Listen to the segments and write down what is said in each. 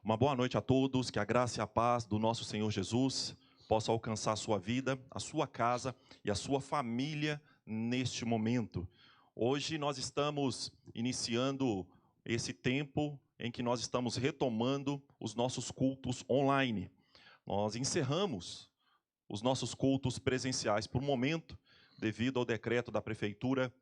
Uma boa noite a todos, que a graça e a paz do nosso Senhor Jesus possa alcançar a sua vida, a sua casa e a sua família neste momento. Hoje nós estamos iniciando esse tempo em que nós estamos retomando os nossos cultos online. Nós encerramos os nossos cultos presenciais por um momento, devido ao decreto da Prefeitura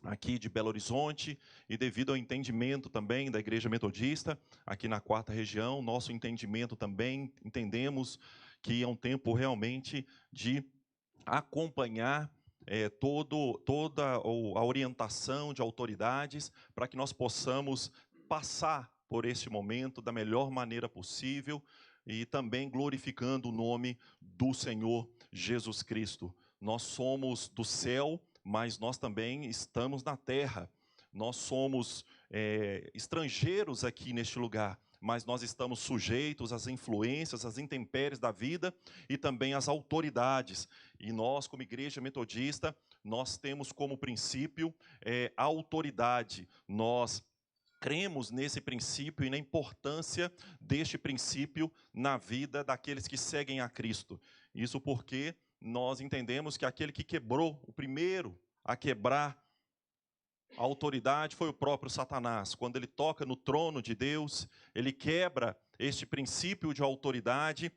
aqui de Belo Horizonte e devido ao entendimento também da Igreja Metodista, aqui na 4ª região, nosso entendimento também, entendemos que é um tempo realmente de acompanhar toda a orientação de autoridades para que nós possamos passar por este momento da melhor maneira possível e também glorificando o nome do Senhor Jesus Cristo. Nós somos do céu, mas nós também estamos na terra. Nós somos estrangeiros aqui neste lugar, mas nós estamos sujeitos às influências, às intempéries da vida e também às autoridades. E nós, como Igreja Metodista, nós temos como princípio a autoridade. Nós cremos nesse princípio e na importância deste princípio na vida daqueles que seguem a Cristo. Isso porque nós entendemos que aquele que quebrou, o primeiro a quebrar a autoridade foi o próprio Satanás. Quando ele toca no trono de Deus, ele quebra este princípio de autoridade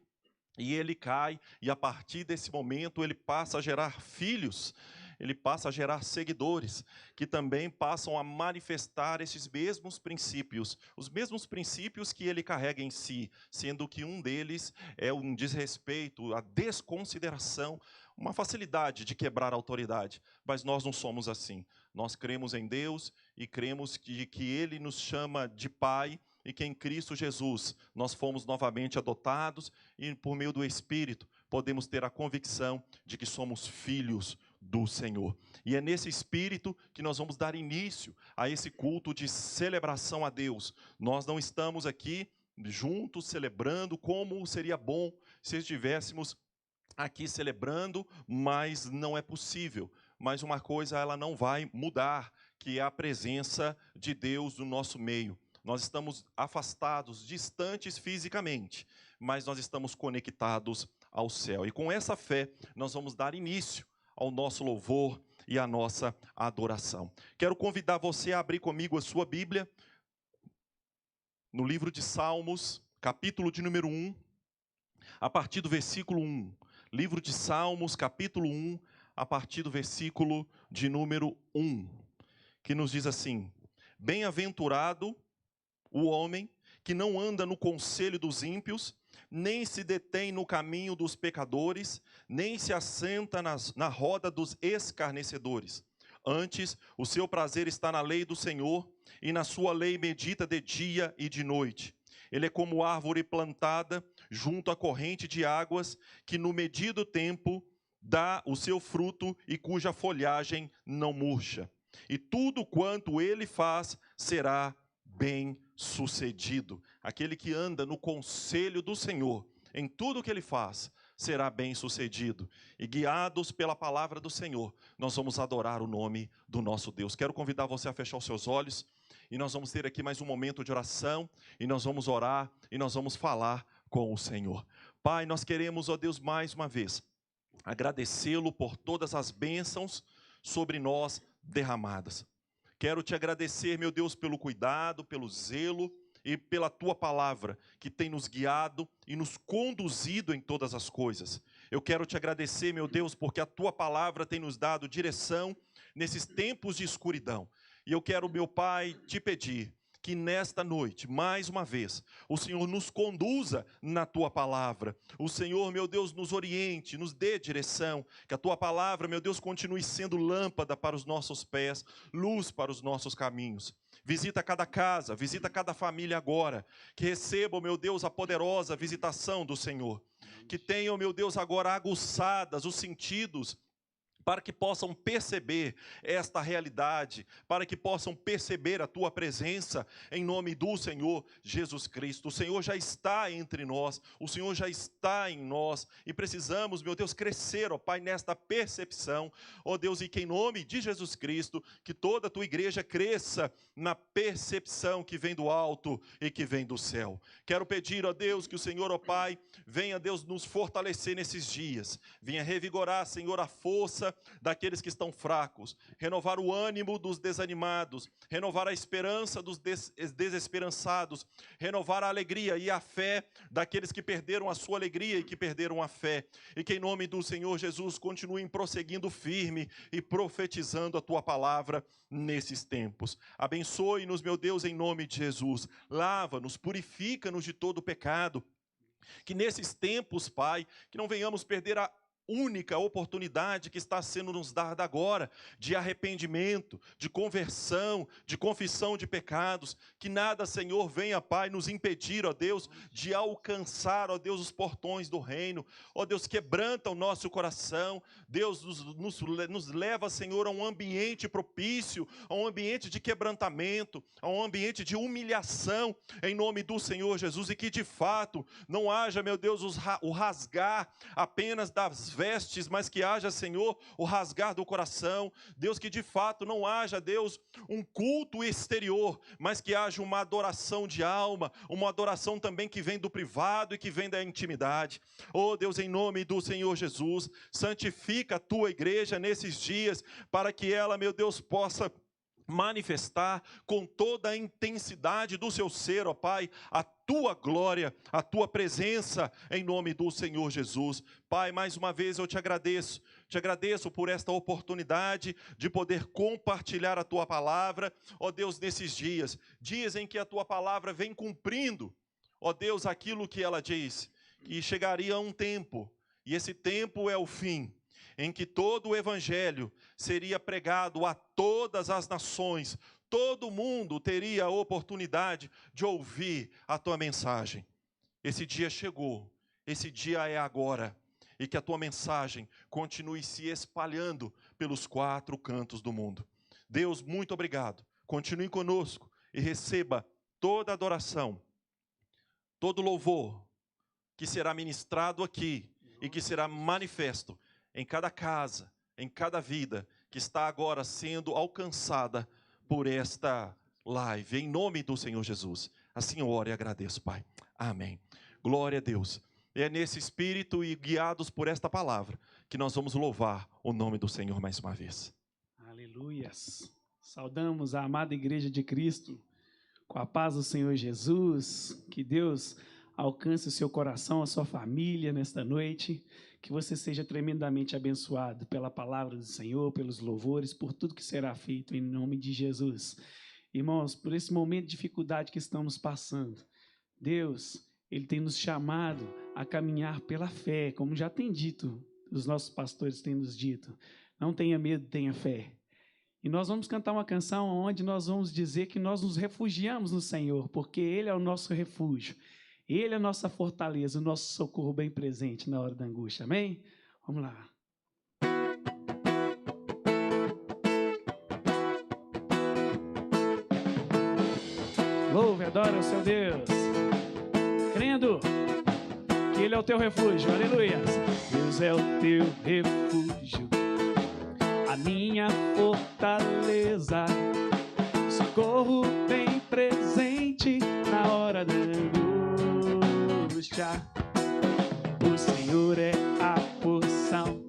e ele cai, e a partir desse momento ele passa a gerar filhos, ele passa a gerar seguidores, que também passam a manifestar esses mesmos princípios, os mesmos princípios que ele carrega em si, sendo que um deles é um desrespeito, a desconsideração, uma facilidade de quebrar a autoridade. Mas nós não somos assim. Nós cremos em Deus e cremos que Ele nos chama de Pai, e que em Cristo Jesus nós fomos novamente adotados e por meio do Espírito podemos ter a convicção de que somos filhos do Senhor. E é nesse espírito que nós vamos dar início a esse culto de celebração a Deus. Nós não estamos aqui juntos celebrando como seria bom se estivéssemos aqui celebrando, mas não é possível. Mas uma coisa ela não vai mudar, que é a presença de Deus no nosso meio. Nós estamos afastados, distantes fisicamente, mas nós estamos conectados ao céu. E com essa fé, nós vamos dar início ao nosso louvor e à nossa adoração. Quero convidar você a abrir comigo a sua Bíblia, no livro de Salmos, capítulo de número 1, a partir do versículo 1. Livro de Salmos, capítulo 1, a partir do versículo de número 1, que nos diz assim: Bem-aventurado o homem que não anda no conselho dos ímpios, nem se detém no caminho dos pecadores, nem se assenta na roda dos escarnecedores. Antes, o seu prazer está na lei do Senhor, e na sua lei medita de dia e de noite. Ele é como árvore plantada junto à corrente de águas, que no medido tempo dá o seu fruto e cuja folhagem não murcha. E tudo quanto ele faz será bem-sucedido. Aquele que anda no conselho do Senhor, em tudo que ele faz, será bem-sucedido. E guiados pela palavra do Senhor, nós vamos adorar o nome do nosso Deus. Quero convidar você a fechar os seus olhos, e nós vamos ter aqui mais um momento de oração, e nós vamos orar, e nós vamos falar com o Senhor. Pai, nós queremos, ó Deus, mais uma vez, agradecê-lo por todas as bênçãos sobre nós derramadas. Quero te agradecer, meu Deus, pelo cuidado, pelo zelo e pela tua palavra, que tem nos guiado e nos conduzido em todas as coisas. Eu quero te agradecer, meu Deus, porque a tua palavra tem nos dado direção nesses tempos de escuridão. E eu quero, meu Pai, te pedir que nesta noite, mais uma vez, o Senhor nos conduza na tua palavra. O Senhor, meu Deus, nos oriente, nos dê direção. Que a tua palavra, meu Deus, continue sendo lâmpada para os nossos pés, luz para os nossos caminhos. Visita cada casa, visita cada família agora. Que recebam, meu Deus, a poderosa visitação do Senhor. Que tenham, meu Deus, agora aguçadas os sentidos para que possam perceber esta realidade, para que possam perceber a tua presença, em nome do Senhor Jesus Cristo. O Senhor já está entre nós, o Senhor já está em nós, e precisamos, meu Deus, crescer, ó Pai, nesta percepção, ó Deus, e que em nome de Jesus Cristo, que toda a tua igreja cresça na percepção que vem do alto e que vem do céu. Quero pedir, ó Deus, que o Senhor, ó Pai, venha, Deus, nos fortalecer nesses dias, venha revigorar, Senhor, a força daqueles que estão fracos, renovar o ânimo dos desanimados, renovar a esperança dos desesperançados, renovar a alegria e a fé daqueles que perderam a sua alegria e que perderam a fé, e que em nome do Senhor Jesus continuem prosseguindo firme e profetizando a tua palavra nesses tempos. Abençoe-nos, meu Deus, em nome de Jesus, lava-nos, purifica-nos de todo pecado, que nesses tempos, Pai, que não venhamos perder a única oportunidade que está sendo nos dada agora, de arrependimento, de conversão, de confissão de pecados, que nada, Senhor, venha, Pai, nos impedir, ó Deus, de alcançar, ó Deus, os portões do reino, ó Deus, quebranta o nosso coração, Deus, nos leva, Senhor, a um ambiente propício, a um ambiente de quebrantamento, a um ambiente de humilhação, em nome do Senhor Jesus, e que de fato não haja, meu Deus, o rasgar apenas das vestes, mas que haja, Senhor, o rasgar do coração. Deus, que de fato não haja, Deus, um culto exterior, mas que haja uma adoração de alma, uma adoração também que vem do privado e que vem da intimidade. Oh Deus, em nome do Senhor Jesus, santifica a tua igreja nesses dias, para que ela, meu Deus, possa manifestar com toda a intensidade do seu ser, ó Pai, a tua glória, a tua presença, em nome do Senhor Jesus. Pai, mais uma vez eu te agradeço por esta oportunidade de poder compartilhar a tua palavra, ó Deus, nesses dias em que a tua palavra vem cumprindo, ó Deus, aquilo que ela diz, que chegaria um tempo, e esse tempo é o fim, em que todo o evangelho seria pregado a todas as nações, todo mundo teria a oportunidade de ouvir a tua mensagem. Esse dia chegou, esse dia é agora, e que a tua mensagem continue se espalhando pelos 4 cantos do mundo. Deus, muito obrigado, continue conosco e receba toda a adoração, todo louvor que será ministrado aqui e que será manifesto em cada casa, em cada vida que está agora sendo alcançada por esta live, em nome do Senhor Jesus. Assim eu oro e agradeço, Pai. Amém. Glória a Deus. É nesse espírito e guiados por esta palavra que nós vamos louvar o nome do Senhor mais uma vez. Aleluias. Saudamos a amada Igreja de Cristo com a paz do Senhor Jesus. Que Deus alcance o seu coração, a sua família nesta noite. Que você seja tremendamente abençoado pela palavra do Senhor, pelos louvores, por tudo que será feito em nome de Jesus. Irmãos, por esse momento de dificuldade que estamos passando, Deus, Ele tem nos chamado a caminhar pela fé, como já tem dito, os nossos pastores têm nos dito. Não tenha medo, tenha fé. E nós vamos cantar uma canção onde nós vamos dizer que nós nos refugiamos no Senhor, porque Ele é o nosso refúgio. Ele é a nossa fortaleza, o nosso socorro bem presente na hora da angústia. Amém? Vamos lá. Louve, adora o seu Deus. Crendo que Ele é o teu refúgio. Aleluia. Deus é o teu refúgio, a minha fortaleza, socorro bem presente na hora da angústia. O Senhor é a porção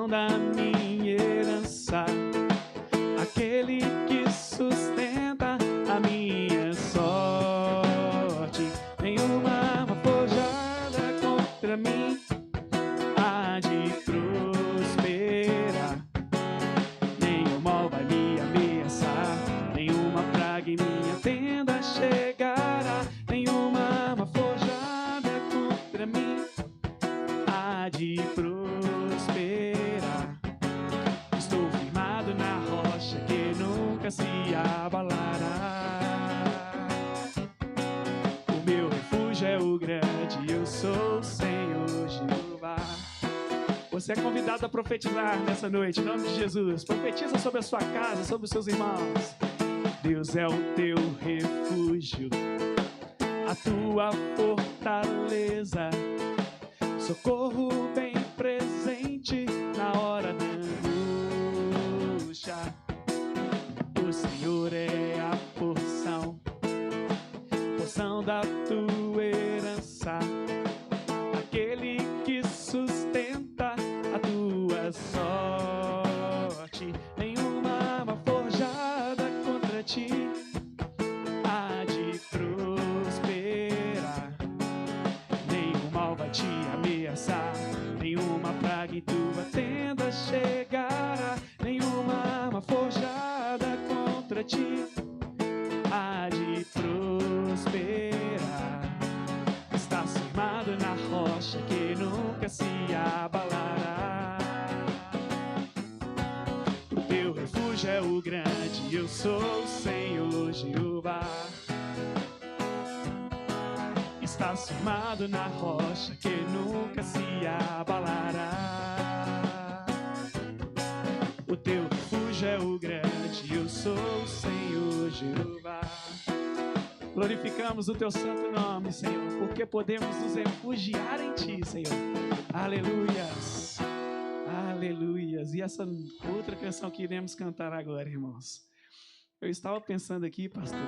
da minha herança, aquele que sustenta a minha sorte. Nenhuma arma forjada contra mim há de prosperar, nenhum mal vai me ameaçar, nenhuma praga em minha tenda chegará, nenhuma arma forjada contra mim há de prosperar. Estou firmado na rocha que nunca se abalará. O meu refúgio é o grande, eu sou o Senhor Jeová. Você é convidado a profetizar nessa noite, em nome de Jesus. Profetiza sobre a sua casa, sobre os seus irmãos. Deus é o teu refúgio, a tua fortaleza, socorro bem presente na hora da angústia. O Senhor é a porção da tua herança, aquele que sustenta a tua sorte. Nenhuma arma forjada contra ti há de prosperar, nenhum mal vai te ameaçar, nenhuma praga em tua tenda chegará, nenhuma arma forjada contra ti há de prosperar. Está firmado na rocha que nunca se abalará. O teu refúgio é o grande, eu sou o Senhor Jeová. Está firmado na rocha que nunca se abalará. O teu refúgio é o grande, eu sou o Senhor Jeová. Glorificamos o teu santo nome, Senhor, porque podemos nos refugiar em ti, Senhor. Aleluias, aleluias. E essa outra canção que iremos cantar agora, irmãos. Eu estava pensando aqui, pastor,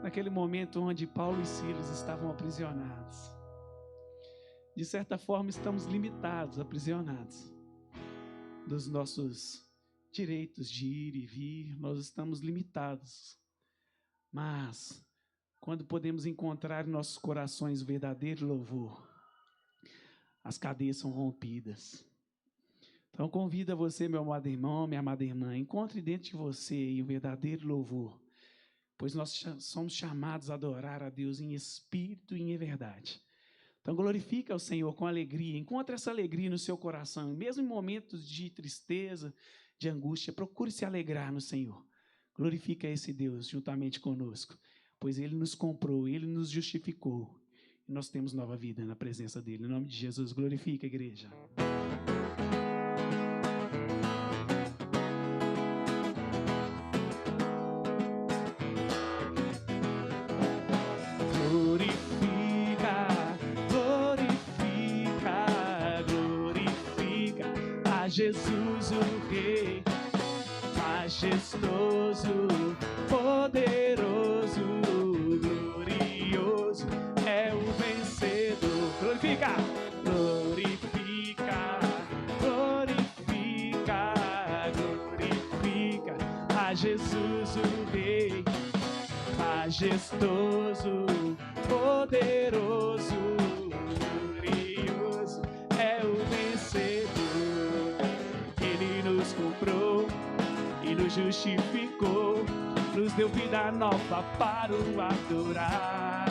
naquele momento onde Paulo e Silas estavam aprisionados. De certa forma, estamos limitados, aprisionados dos nossos direitos de ir e vir. Nós estamos limitados. Mas, quando podemos encontrar em nossos corações o verdadeiro louvor, as cadeias são rompidas. Então, convido a você, meu amado irmão, minha amada irmã, encontre dentro de você o verdadeiro louvor, pois nós somos chamados a adorar a Deus em espírito e em verdade. Então, glorifica o Senhor com alegria, encontre essa alegria no seu coração, mesmo em momentos de tristeza, de angústia, procure se alegrar no Senhor. Glorifica esse Deus juntamente conosco, pois Ele nos comprou, Ele nos justificou. E nós temos nova vida na presença dEle. Em nome de Jesus, glorifica a igreja. Glorifica, glorifica, glorifica a Jesus o Rei. Majestoso, poderoso, glorioso é o vencedor. Glorifica, glorifica, glorifica, glorifica a Jesus o Rei. Majestoso, poderoso, glorioso é o vencedor. Ele nos comprou e nos justificou, nos deu vida nova para o adorar.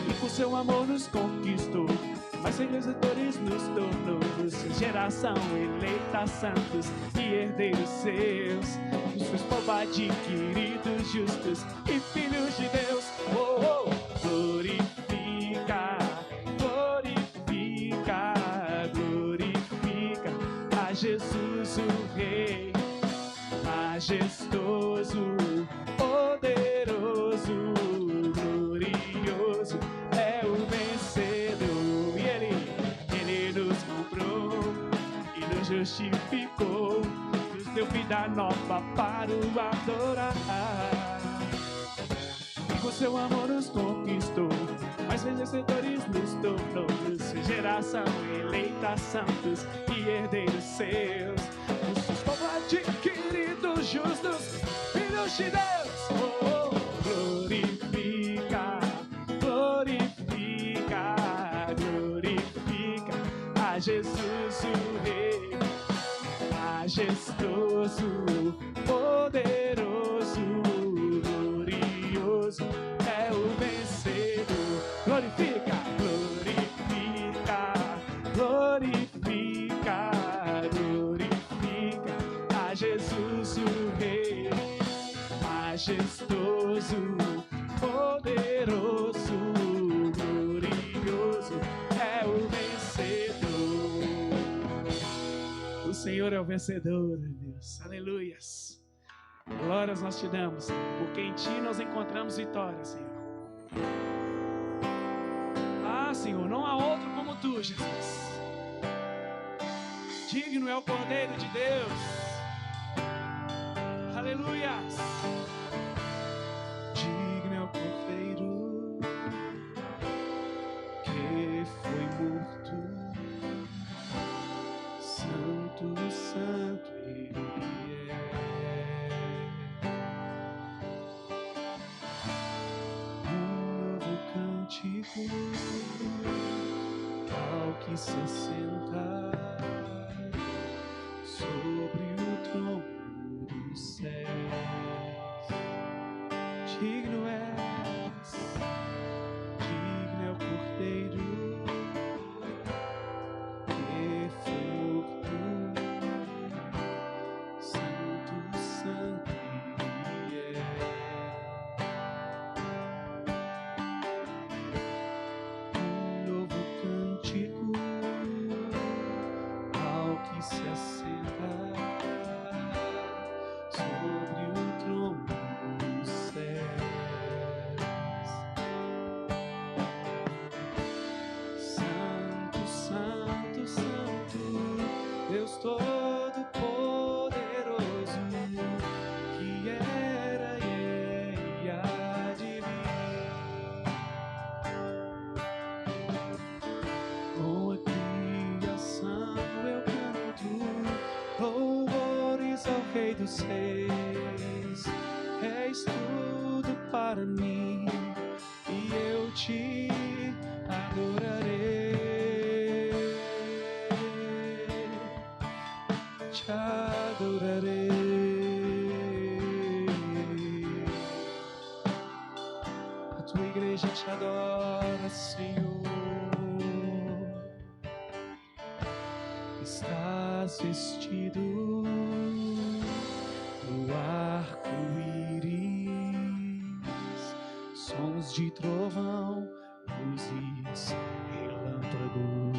E por seu amor nos conquistou, mas vencedores nos tornou. Geração eleita, santos e herdeiros seus, os seus povos adquiridos, justos e filhos de Deus. Oh, oh. Glorifica, glorifica, glorifica a Jesus o Rei. Majestoso, poderoso, glorioso é o vencedor. E Ele nos comprou e nos justificou, nos deu vida nova para o adorar. E com seu amor nos conquistou, mas vencedores nos tornou. Geração eleita, santos e herdeiros seus, os povos adquiridos, justos, filhos de Deus. Oh, oh. Glorifica, glorifica, glorifica a Jesus o Rei. Majestoso, poderoso, glorioso é o vencedor. Glorifica, glorifica, glorifica, glorifica a Jesus o Rei. Majestoso, poderoso, glorioso é o vencedor. Senhor é o vencedor, Deus. Aleluias. Glórias nós te damos, porque em Ti nós encontramos vitória, Senhor. Ah, Senhor, não há outro como Tu, Jesus. Digno é o Cordeiro de Deus. Aleluias. Digno é o Cordeiro que foi morto. Santo, santo Ele é. Novo cântico ao que se assenta sobre o trono dos céus. Digno és, digno é o Cordeiro que foi morto. Santo, santo Ele é. Novo cântico ao que se assenta sobre o trono dos céus. Santo, santo, santo, Deus Todo-Poderoso, que era e há de vir. Com a criação eu canto louvores ao Rei dos Reis. És tudo para mim e eu te adorarei. Te adorarei. A tua igreja te adora, Senhor. Estás vestido no arco-íris, sons de trovão, luzes, relâmpagos,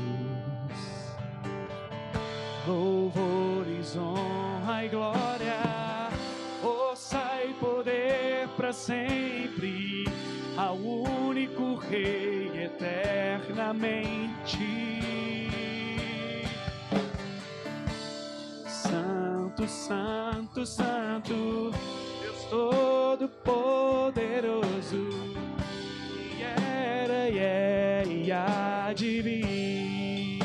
louvores, honra e glória, força e poder para sempre, ao único Rei eternamente. Santo, santo, santo, Deus Todo-Poderoso, que era e é e há de vir.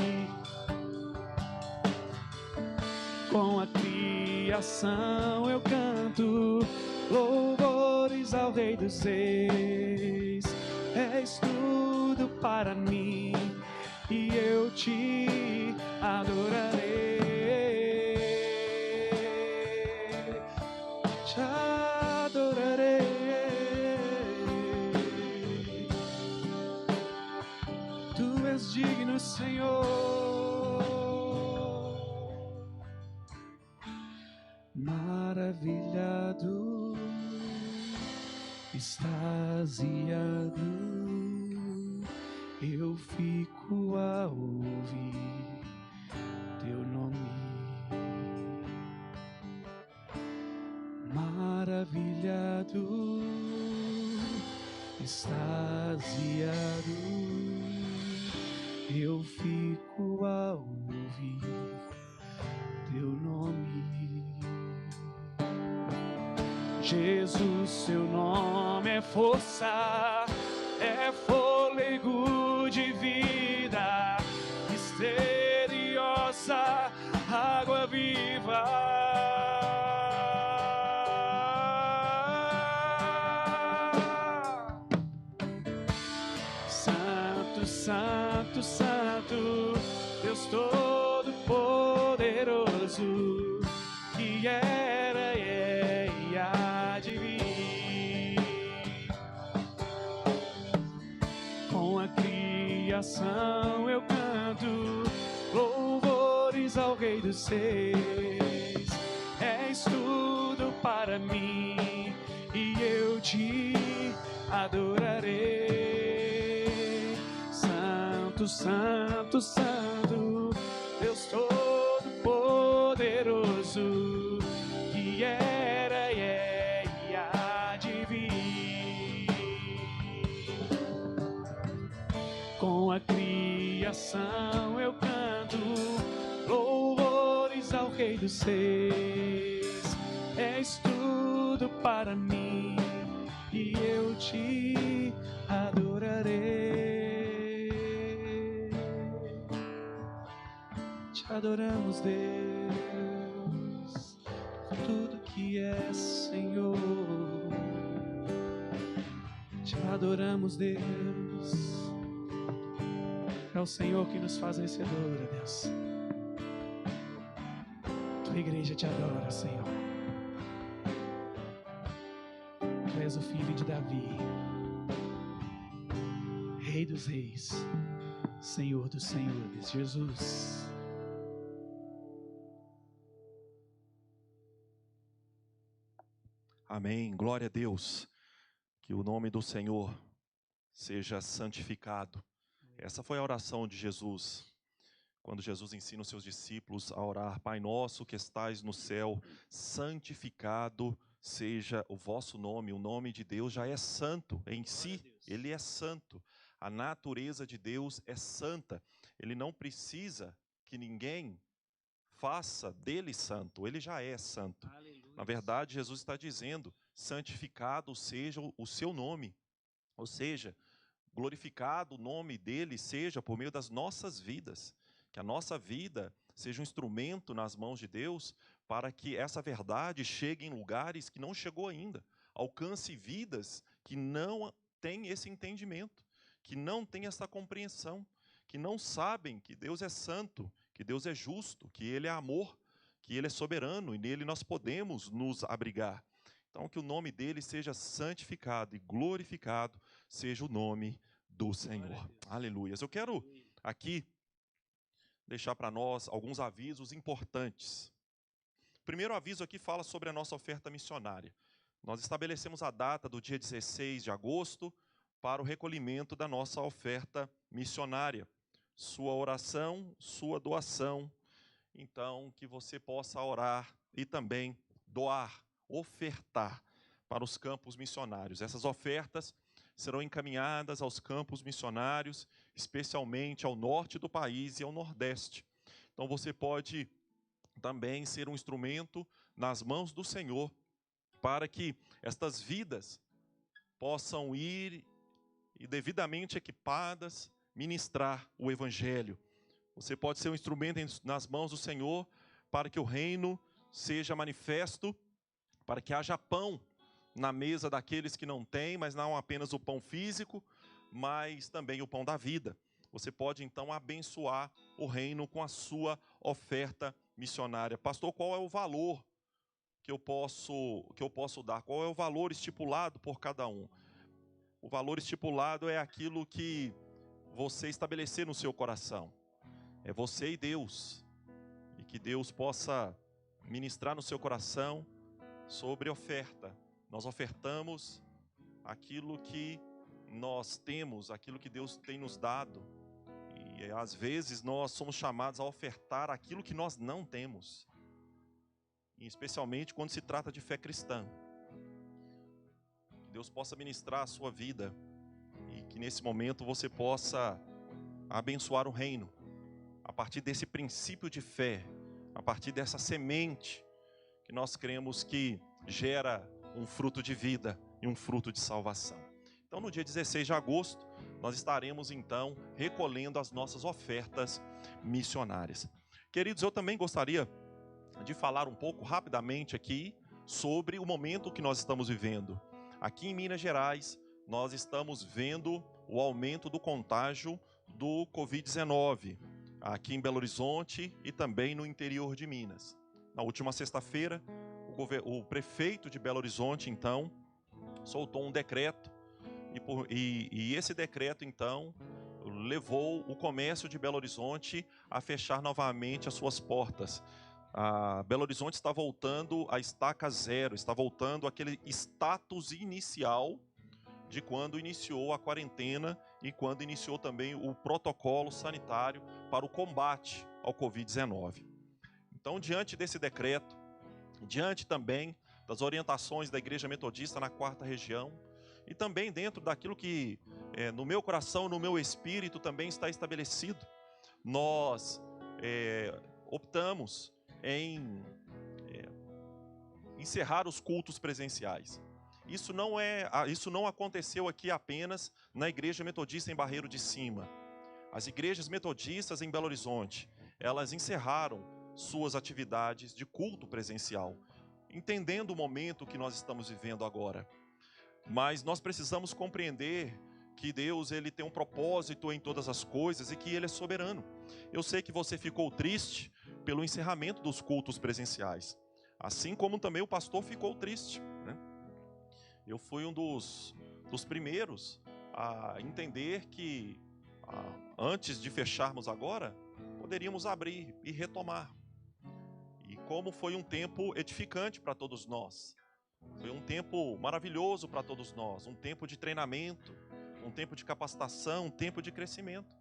Com a criação eu canto louvores ao Rei dos Reis. És tudo para mim e eu te adorarei. Te adorarei. Tu és digno, Senhor. Maravilhado, extasiado, eu fico a ouvir teu nome. Maravilhado, extasiado, eu fico a ouvir teu nome. Jesus, seu nome é força, é fôlego de vida, misteriosa, água viva. Santo, santo, santo, Deus Todo-Poderoso, que era e há de vir. Com a criação eu canto louvores ao Rei dos Reis. És tudo para mim e eu te adorarei. Santo, santo, santo, Deus Todo-Poderoso, Rei dos Reis, és tudo para mim e eu te adorarei. Te adoramos, Deus, por tudo que és, Senhor. Te adoramos, Deus. É o Senhor que nos faz vencedora, Deus. Tua igreja te adora, Senhor. Tu és o filho de Davi, Rei dos Reis, Senhor dos Senhores, Jesus. Amém. Glória a Deus. Que o nome do Senhor seja santificado. Essa foi a oração de Jesus. Quando Jesus ensina os seus discípulos a orar: Pai nosso que estais no céu, santificado seja o vosso nome. O nome de Deus já é santo em si, ele é santo. A natureza de Deus é santa. Ele não precisa que ninguém faça dele santo, ele já é santo. Aleluia. Na verdade, Jesus está dizendo: santificado seja o seu nome, ou seja, glorificado o nome dele seja por meio das nossas vidas. Que a nossa vida seja um instrumento nas mãos de Deus para que essa verdade chegue em lugares que não chegou ainda. Alcance vidas que não têm esse entendimento, que não têm essa compreensão, que não sabem que Deus é santo, que Deus é justo, que Ele é amor, que Ele é soberano e nele nós podemos nos abrigar. Então, que o nome dele seja santificado e glorificado seja o nome do Senhor. Aleluia. Eu quero aqui deixar para nós alguns avisos importantes. O primeiro aviso aqui fala sobre a nossa oferta missionária. Nós estabelecemos a data do dia 16 de agosto para o recolhimento da nossa oferta missionária. Sua oração, sua doação. Então, que você possa orar e também doar, ofertar para os campos missionários. Essas ofertas serão encaminhadas aos campos missionários, especialmente ao norte do país e ao nordeste. Então você pode também ser um instrumento nas mãos do Senhor, para que estas vidas possam ir e devidamente equipadas ministrar o Evangelho. Você pode ser um instrumento nas mãos do Senhor para que o reino seja manifesto, para que haja pão na mesa daqueles que não têm, mas não apenas o pão físico, mas também o pão da vida. Você pode então abençoar o reino com a sua oferta missionária. Pastor, qual é o valor que eu posso dar? Qual é o valor estipulado por cada um? O valor estipulado é aquilo que você estabelecer no seu coração. É você e Deus. E que Deus possa ministrar no seu coração sobre oferta. Nós ofertamos aquilo que nós temos, aquilo que Deus tem nos dado. E às vezes nós somos chamados a ofertar aquilo que nós não temos. E especialmente quando se trata de fé cristã. Que Deus possa ministrar a sua vida. E que nesse momento você possa abençoar o reino. A partir desse princípio de fé, a partir dessa semente que nós cremos que gera um fruto de vida e um fruto de salvação. Então, no dia 16 de agosto, nós estaremos, então, recolhendo as nossas ofertas missionárias. Queridos, eu também gostaria de falar um pouco rapidamente aqui sobre o momento que nós estamos vivendo. Aqui em Minas Gerais, nós estamos vendo o aumento do contágio do Covid-19, aqui em Belo Horizonte e também no interior de Minas. Na última sexta-feira, o prefeito de Belo Horizonte, então, soltou um decreto, e esse decreto, então, levou o comércio de Belo Horizonte a fechar novamente as suas portas. Belo Horizonte está voltando à estaca zero, está voltando àquele status inicial de quando iniciou a quarentena e quando iniciou também o protocolo sanitário para o combate ao Covid-19. Então, diante desse decreto, diante também das orientações da Igreja Metodista na 4ª região, e também dentro daquilo que no meu coração, no meu espírito também está estabelecido, nós optamos em encerrar os cultos presenciais. Isso não aconteceu aqui apenas na Igreja Metodista em Barreiro de Cima. As igrejas metodistas em Belo Horizonte, elas encerraram suas atividades de culto presencial, entendendo o momento que nós estamos vivendo agora. Mas nós precisamos compreender que Deus, ele tem um propósito em todas as coisas e que ele é soberano. Eu sei que você ficou triste pelo encerramento dos cultos presenciais, assim como também o pastor ficou triste, né? Eu fui um dos primeiros a entender que antes de fecharmos agora, poderíamos abrir e retomar. E como foi um tempo edificante para todos nós. Foi um tempo maravilhoso para todos nós, um tempo de treinamento, um tempo de capacitação, um tempo de crescimento.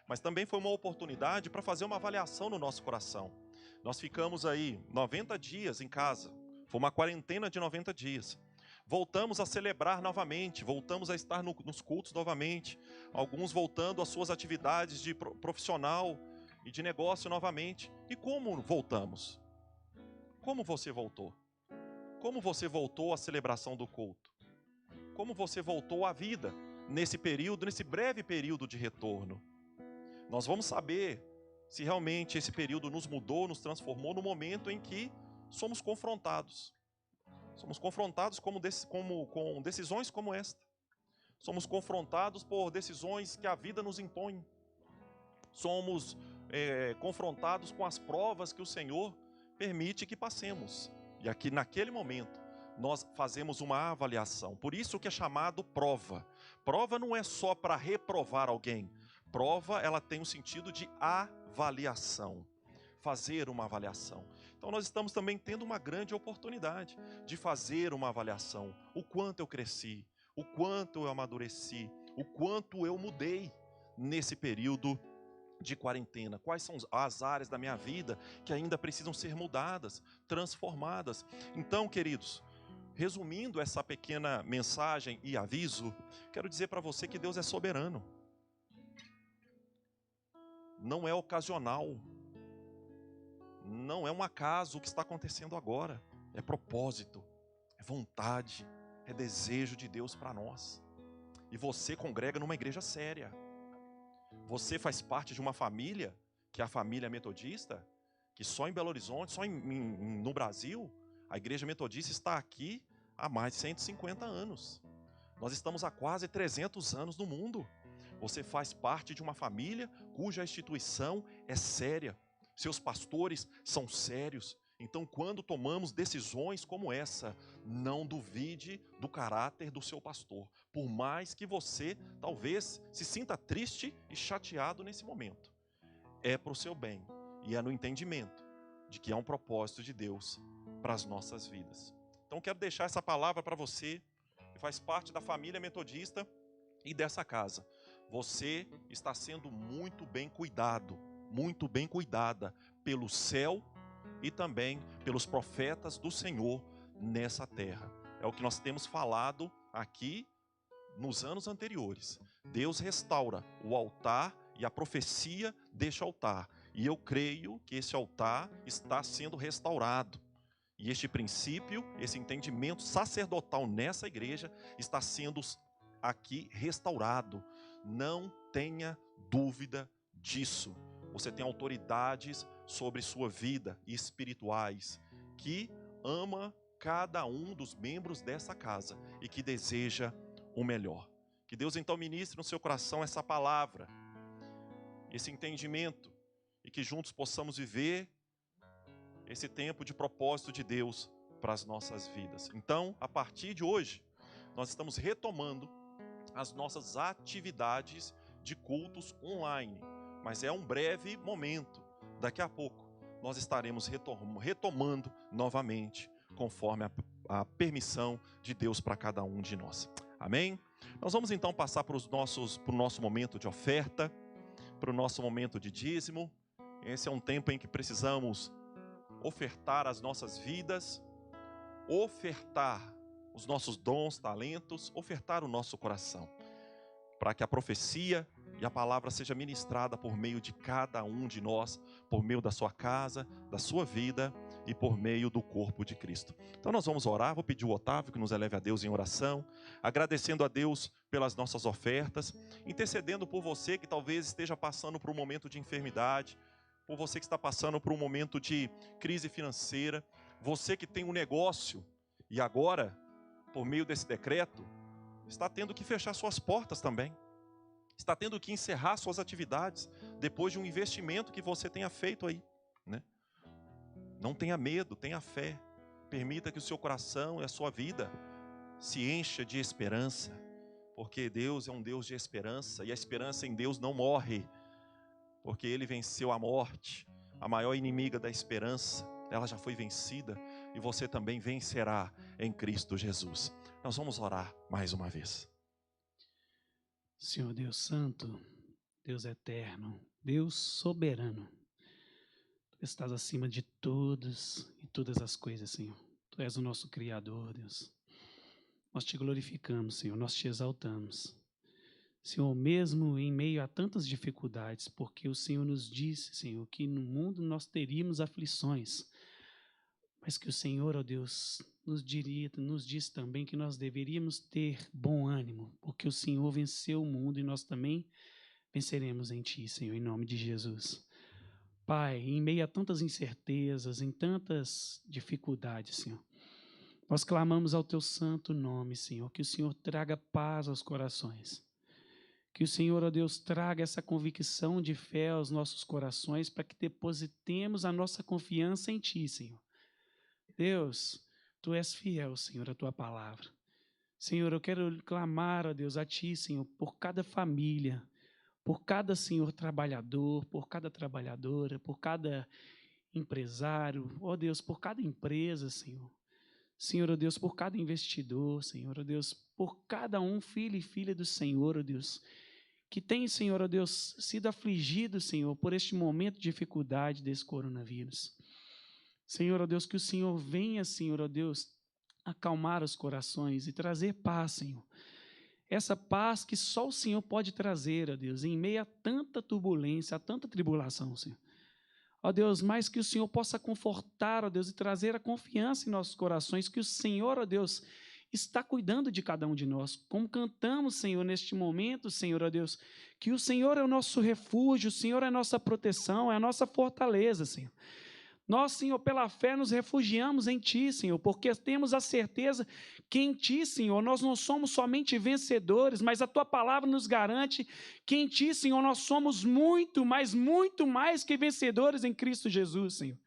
Mas também foi uma oportunidade para fazer uma avaliação no nosso coração. Nós ficamos aí 90 dias em casa, foi uma quarentena de 90 dias. Voltamos a celebrar novamente, voltamos a estar nos cultos novamente, alguns voltando às suas atividades de profissional e de negócio novamente. E como voltamos? Como você voltou? Como você voltou à celebração do culto? Como você voltou à vida nesse período, nesse breve período de retorno? Nós vamos saber se realmente esse período nos mudou, nos transformou no momento em que somos confrontados. Somos confrontados com decisões como esta. Somos confrontados por decisões que a vida nos impõe. Somos confrontados com as provas que o Senhor permite que passemos. E aqui, naquele momento, nós fazemos uma avaliação. Por isso que é chamado prova. Prova não é só para reprovar alguém. Prova, ela tem o sentido de avaliação. Fazer uma avaliação. Então nós estamos também tendo uma grande oportunidade de fazer uma avaliação. O quanto eu cresci, o quanto eu amadureci, o quanto eu mudei nesse período de quarentena. Quais são as áreas da minha vida que ainda precisam ser mudadas, transformadas. Então, queridos, resumindo essa pequena mensagem e aviso, quero dizer para você que Deus é soberano. Não é ocasional. Não é um acaso o que está acontecendo agora. É propósito, é vontade, é desejo de Deus para nós. E você congrega numa igreja séria. Você faz parte de uma família, que é a família metodista, que só em Belo Horizonte, só no Brasil, a igreja metodista está aqui há mais de 150 anos. Nós estamos há quase 300 anos no mundo. Você faz parte de uma família cuja instituição é séria. Seus pastores são sérios. Então, quando tomamos decisões como essa, não duvide do caráter do seu pastor. Por mais que você, talvez, se sinta triste e chateado nesse momento. É para o seu bem. E é no entendimento de que há um propósito de Deus para as nossas vidas. Então, quero deixar essa palavra para você, que faz parte da família metodista e dessa casa. Você está sendo muito bem cuidado. Muito bem cuidada pelo céu e também pelos profetas do Senhor nessa terra. É o que nós temos falado aqui nos anos anteriores. Deus restaura o altar e a profecia deste altar. E eu creio que esse altar está sendo restaurado. E este princípio, esse entendimento sacerdotal nessa igreja está sendo aqui restaurado. Não tenha dúvida disso. Você tem autoridades sobre sua vida e espirituais que ama cada um dos membros dessa casa e que deseja o melhor. Que Deus então ministre no seu coração essa palavra, esse entendimento e que juntos possamos viver esse tempo de propósito de Deus para as nossas vidas. Então, a partir de hoje, nós estamos retomando as nossas atividades de cultos online. Mas é um breve momento. Daqui a pouco nós estaremos retomando novamente, conforme a permissão de Deus para cada um de nós. Amém? Nós vamos então passar para o nosso momento de oferta, para o nosso momento de dízimo. Esse é um tempo em que precisamos ofertar as nossas vidas, ofertar os nossos dons, talentos, ofertar o nosso coração, para que a profecia e a palavra seja ministrada por meio de cada um de nós, por meio da sua casa, da sua vida e por meio do corpo de Cristo. Então nós vamos orar, vou pedir o Otávio que nos eleve a Deus em oração, agradecendo a Deus pelas nossas ofertas, intercedendo por você que talvez esteja passando por um momento de enfermidade, por você que está passando por um momento de crise financeira, você que tem um negócio e agora, por meio desse decreto, está tendo que fechar suas portas também. Está tendo que encerrar suas atividades depois de um investimento que você tenha feito aí, né? Não tenha medo, tenha fé. Permita que o seu coração e a sua vida se encha de esperança, porque Deus é um Deus de esperança e a esperança em Deus não morre, porque Ele venceu a morte, a maior inimiga da esperança. Ela já foi vencida e você também vencerá em Cristo Jesus. Nós vamos orar mais uma vez. Senhor Deus Santo, Deus Eterno, Deus Soberano, Tu estás acima de todos e todas as coisas, Senhor. Tu és o nosso Criador, Deus. Nós Te glorificamos, Senhor, nós Te exaltamos. Senhor, mesmo em meio a tantas dificuldades, porque o Senhor nos disse, Senhor, que no mundo nós teríamos aflições, mas que o Senhor, ó Deus, nos diz também que nós deveríamos ter bom ânimo, porque o Senhor venceu o mundo e nós também venceremos em Ti, Senhor, em nome de Jesus. Pai, em meio a tantas incertezas, em tantas dificuldades, Senhor, nós clamamos ao Teu santo nome, Senhor, que o Senhor traga paz aos corações. Que o Senhor, ó Deus, traga essa convicção de fé aos nossos corações para que depositemos a nossa confiança em Ti, Senhor. Deus, Tu és fiel, Senhor, à Tua palavra. Senhor, eu quero clamar, ó Deus, a Ti, Senhor, por cada família, por cada, Senhor, trabalhador, por cada trabalhadora, por cada empresário, ó Deus, por cada empresa, Senhor. Senhor, ó Deus, por cada investidor, Senhor, ó Deus, por cada um filho e filha do Senhor, ó Deus, que tem, Senhor, ó Deus, sido afligido, Senhor, por este momento de dificuldade desse coronavírus. Senhor, ó Deus, que o Senhor venha, Senhor, ó Deus, acalmar os corações e trazer paz, Senhor. Essa paz que só o Senhor pode trazer, ó Deus, em meio a tanta turbulência, a tanta tribulação, Senhor. Ó Deus, mais que o Senhor possa confortar, ó Deus, e trazer a confiança em nossos corações, que o Senhor, ó Deus, está cuidando de cada um de nós. Como cantamos, Senhor, neste momento, Senhor, ó Deus, que o Senhor é o nosso refúgio, o Senhor é a nossa proteção, é a nossa fortaleza, Senhor. Nós, Senhor, pela fé nos refugiamos em Ti, Senhor, porque temos a certeza que em Ti, Senhor, nós não somos somente vencedores, mas a Tua palavra nos garante que em Ti, Senhor, nós somos muito mais que vencedores em Cristo Jesus, Senhor.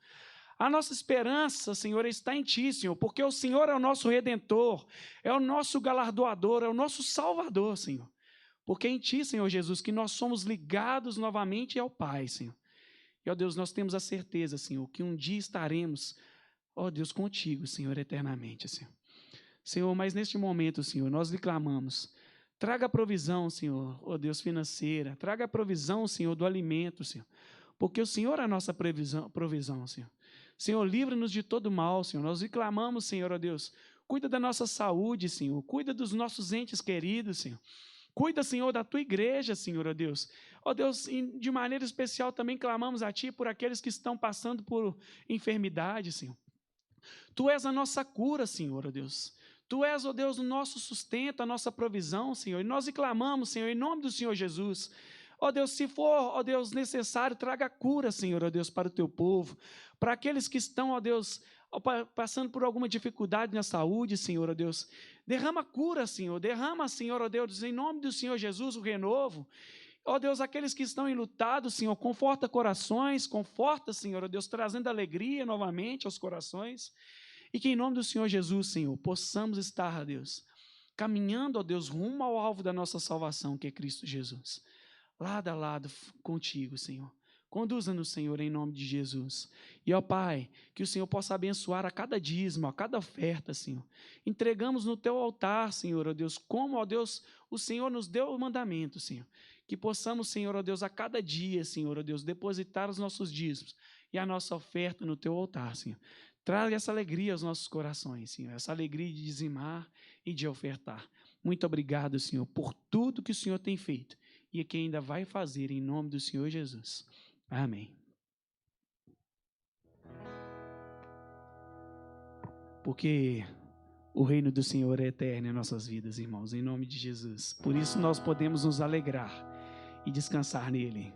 A nossa esperança, Senhor, está em Ti, Senhor, porque o Senhor é o nosso Redentor, é o nosso galardoador, é o nosso Salvador, Senhor. Porque é em Ti, Senhor Jesus, que nós somos ligados novamente ao Pai, Senhor. E, ó Deus, nós temos a certeza, Senhor, que um dia estaremos, ó Deus, contigo, Senhor, eternamente, Senhor. Senhor, mas neste momento, Senhor, nós lhe clamamos. Traga a provisão, Senhor, ó Deus, financeira. Traga a provisão, Senhor, do alimento, Senhor. Porque o Senhor é a nossa provisão, Senhor. Senhor, livra-nos de todo mal, Senhor. Nós lhe clamamos, Senhor, ó Deus. Cuida da nossa saúde, Senhor. Cuida dos nossos entes queridos, Senhor. Cuida, Senhor, da Tua igreja, Senhor, ó Deus. Ó Deus, de maneira especial também clamamos a Ti por aqueles que estão passando por enfermidade, Senhor. Tu és a nossa cura, Senhor, ó Deus. Tu és, ó Deus, o nosso sustento, a nossa provisão, Senhor. E nós lhe clamamos, Senhor, em nome do Senhor Jesus. Ó Deus, se for, ó Deus, necessário, traga cura, Senhor, ó Deus, para o Teu povo. Para aqueles que estão, ó Deus, passando por alguma dificuldade na saúde, Senhor, ó Deus. Derrama cura, Senhor. Derrama, Senhor, ó Deus, em nome do Senhor Jesus, o renovo. Ó Deus, aqueles que estão enlutados, Senhor, conforta corações, conforta, Senhor, ó Deus, trazendo alegria novamente aos corações. E que em nome do Senhor Jesus, Senhor, possamos estar, ó Deus, caminhando, ó Deus, rumo ao alvo da nossa salvação, que é Cristo Jesus. Lado a lado contigo, Senhor. Conduza-nos, Senhor, em nome de Jesus. E, ó Pai, que o Senhor possa abençoar a cada dízimo, a cada oferta, Senhor. Entregamos no Teu altar, Senhor, ó Deus, como, ó Deus, o Senhor nos deu o mandamento, Senhor. Que possamos, Senhor, ó Deus, a cada dia, Senhor, ó Deus, depositar os nossos dízimos e a nossa oferta no Teu altar, Senhor. Traga essa alegria aos nossos corações, Senhor, essa alegria de dizimar e de ofertar. Muito obrigado, Senhor, por tudo que o Senhor tem feito e que ainda vai fazer em nome do Senhor Jesus. Amém. Porque o reino do Senhor é eterno em nossas vidas, irmãos, em nome de Jesus. Por isso nós podemos nos alegrar e descansar nele.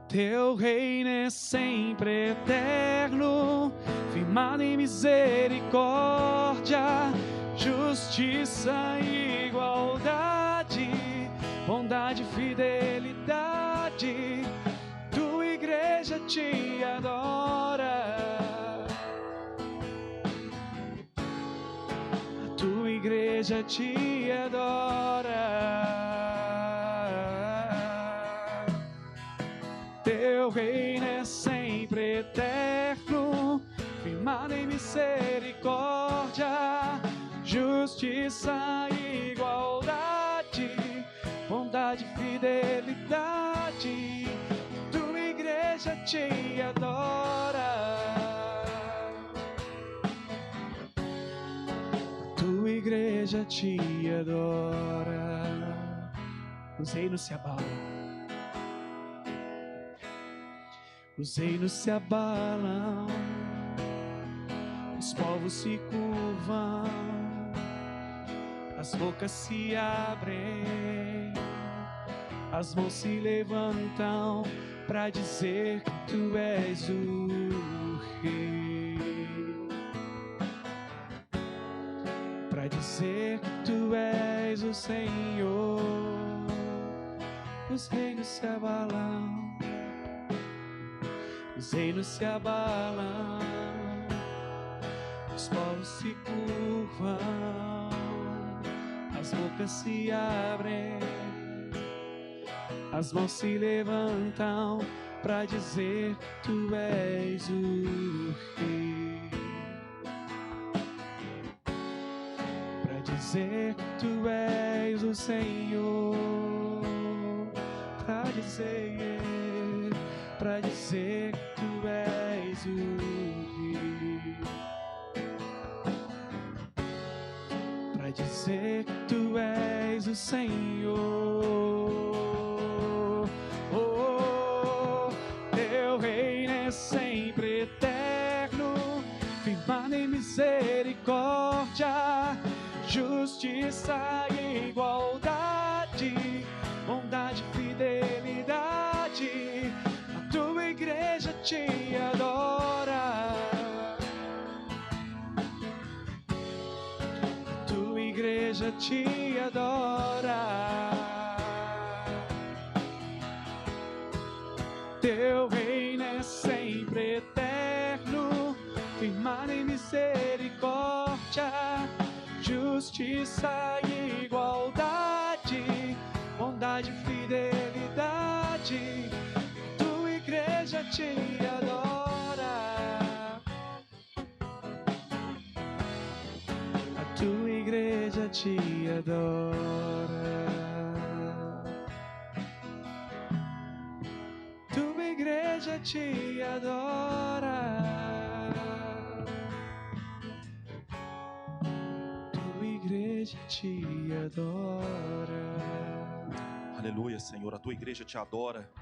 Teu reino é sempre eterno, firmado em misericórdia, justiça e igualdade, bondade e fidelidade. Tua igreja te adora. A tua igreja te adora. Teu reino é sempre eterno, firmado em misericórdia, justiça e igualdade, bondade e fidelidade. Tua igreja te adora. Tua igreja te adora. Os reinos se abalam. Os reinos se abalam, os povos se curvam, as bocas se abrem, as mãos se levantam para dizer que tu és o Rei, para dizer que tu és o Senhor. Os reinos se abalam. Os reinos se abalam, os povos se curvam, as bocas se abrem, as mãos se levantam para dizer que tu és o Rei, para dizer que tu és o Senhor, para dizer que tu és o Rei, para dizer que tu és o Senhor. Oh, teu reino é sempre eterno, firmado em misericórdia, justiça e igualdade, bondade e fidelidade. Tua igreja te adora. Tua igreja te adora. Teu reino é sempre eterno, firmado em misericórdia, justiça e igualdade, bondade e fidelidade. Igreja te adora. A tua igreja te adora. Tua igreja te adora. Tua igreja te adora. Aleluia, Senhor, a tua igreja te adora.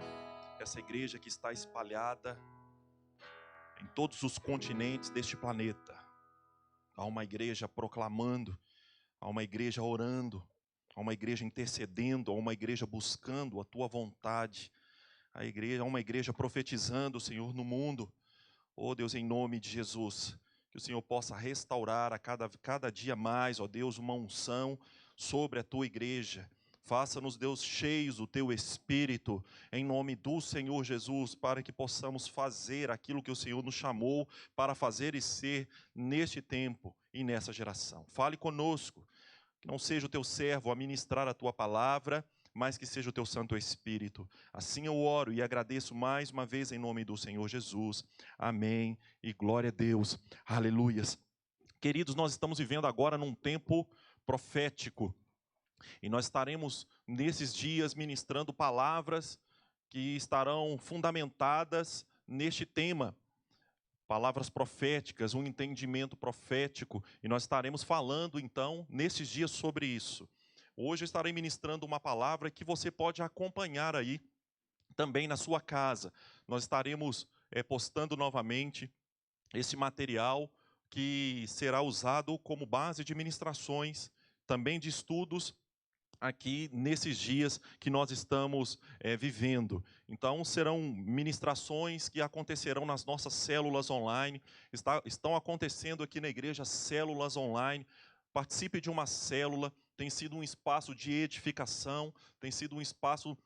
Essa igreja que está espalhada em todos os continentes deste planeta. Há uma igreja proclamando, há uma igreja orando, há uma igreja intercedendo, há uma igreja buscando a tua vontade. Há uma igreja profetizando, Senhor, no mundo. Oh Deus, em nome de Jesus, que o Senhor possa restaurar a cada dia mais, ó Deus, uma unção sobre a tua igreja. Faça-nos, Deus, cheios do Teu Espírito, em nome do Senhor Jesus, para que possamos fazer aquilo que o Senhor nos chamou para fazer e ser neste tempo e nessa geração. Fale conosco, que não seja o Teu servo a ministrar a Tua palavra, mas que seja o Teu Santo Espírito. Assim eu oro e agradeço mais uma vez em nome do Senhor Jesus. Amém e glória a Deus. Aleluias. Queridos, nós estamos vivendo agora num tempo profético. E nós estaremos nesses dias ministrando palavras que estarão fundamentadas neste tema. Palavras proféticas, um entendimento profético. E nós estaremos falando então nesses dias sobre isso. Hoje eu estarei ministrando uma palavra que você pode acompanhar aí também na sua casa. Nós estaremos postando novamente esse material que será usado como base de ministrações, também de estudos aqui nesses dias que nós estamos vivendo. Então, serão ministrações que acontecerão nas nossas células online. Estão acontecendo aqui na igreja células online. Participe de uma célula. Tem sido um espaço de edificação, tem sido um espaço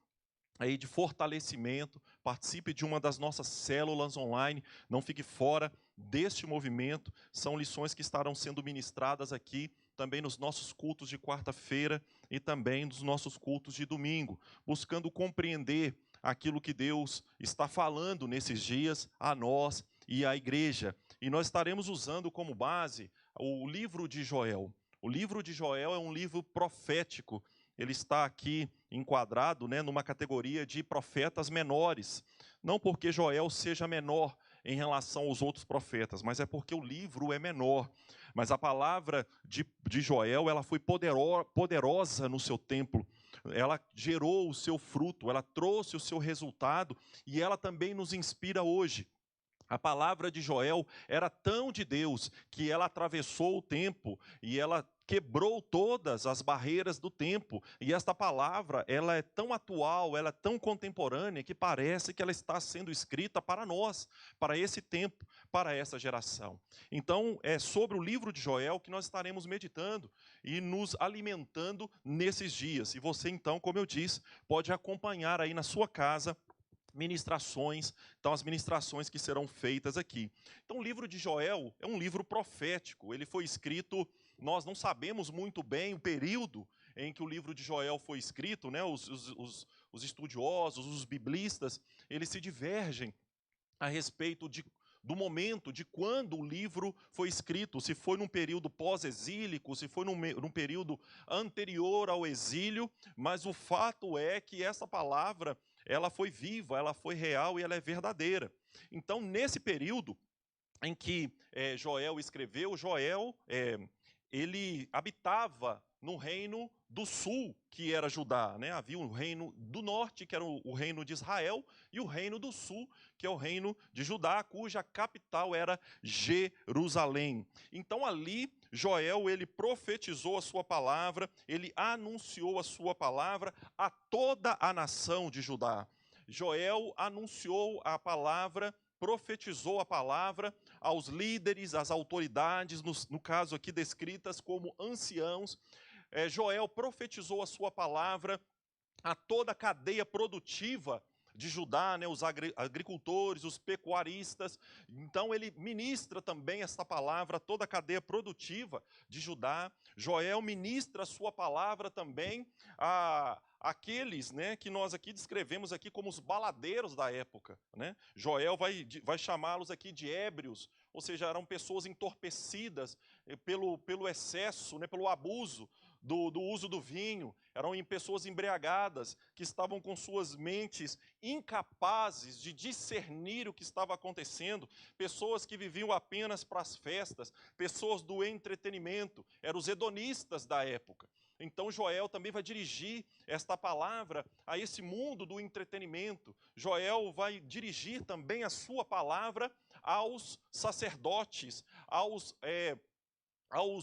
aí de fortalecimento. Participe de uma das nossas células online. Não fique fora deste movimento. São lições que estarão sendo ministradas aqui também nos nossos cultos de quarta-feira e também nos nossos cultos de domingo, buscando compreender aquilo que Deus está falando nesses dias a nós e à igreja. E nós estaremos usando como base o livro de Joel. O livro de Joel é um livro profético. Ele está aqui enquadrado, numa categoria de profetas menores. Não porque Joel seja menor em relação aos outros profetas, mas é porque o livro é menor. Mas a palavra de Joel, ela foi poderosa no seu tempo. Ela gerou o seu fruto, ela trouxe o seu resultado e ela também nos inspira hoje. A palavra de Joel era tão de Deus que ela atravessou o tempo e ela quebrou todas as barreiras do tempo. E esta palavra, ela é tão atual, ela é tão contemporânea que parece que ela está sendo escrita para nós, para esse tempo, para essa geração. Então, é sobre o livro de Joel que nós estaremos meditando e nos alimentando nesses dias. E você, então, como eu disse, pode acompanhar aí na sua casa ministrações, então as ministrações que serão feitas aqui. Então o livro de Joel é um livro profético, ele foi escrito, nós não sabemos muito bem o período em que o livro de Joel foi escrito, os estudiosos, os biblistas, eles se divergem a respeito do momento de quando o livro foi escrito, se foi num período pós-exílico, se foi num período anterior ao exílio, mas o fato é que essa palavra ela foi viva, ela foi real e ela é verdadeira. Então, nesse período em que Joel escreveu, Joel ele habitava no reino do sul, que era Judá. Havia um reino do norte, que era o reino de Israel, e o reino do sul, que é o reino de Judá, cuja capital era Jerusalém. Então ali, Joel, ele profetizou a sua palavra, ele anunciou a sua palavra a toda a nação de Judá. Joel anunciou a palavra, profetizou a palavra aos líderes, às autoridades, no caso aqui descritas como anciãos. Joel profetizou a sua palavra a toda a cadeia produtiva de Judá, os agricultores, os pecuaristas. Então ele ministra também esta palavra a toda a cadeia produtiva de Judá. Joel ministra a sua palavra também a aqueles que nós aqui descrevemos aqui como os baladeiros da época. Joel vai chamá-los aqui de ébrios, ou seja, eram pessoas entorpecidas pelo excesso, pelo abuso do uso do vinho. Eram pessoas embriagadas, que estavam com suas mentes incapazes de discernir o que estava acontecendo. Pessoas que viviam apenas para as festas, pessoas do entretenimento, eram os hedonistas da época. Então Joel também vai dirigir esta palavra a esse mundo do entretenimento. Joel vai dirigir também a sua palavra aos sacerdotes, aos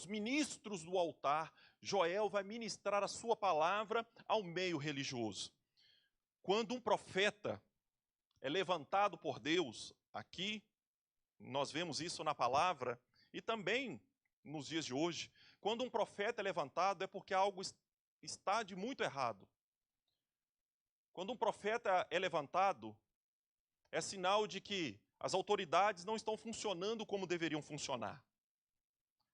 ministros do altar. Joel vai ministrar a sua palavra ao meio religioso. Quando um profeta é levantado por Deus, aqui nós vemos isso na palavra e também nos dias de hoje, quando um profeta é levantado é porque algo está de muito errado. Quando um profeta é levantado, é sinal de que as autoridades não estão funcionando como deveriam funcionar.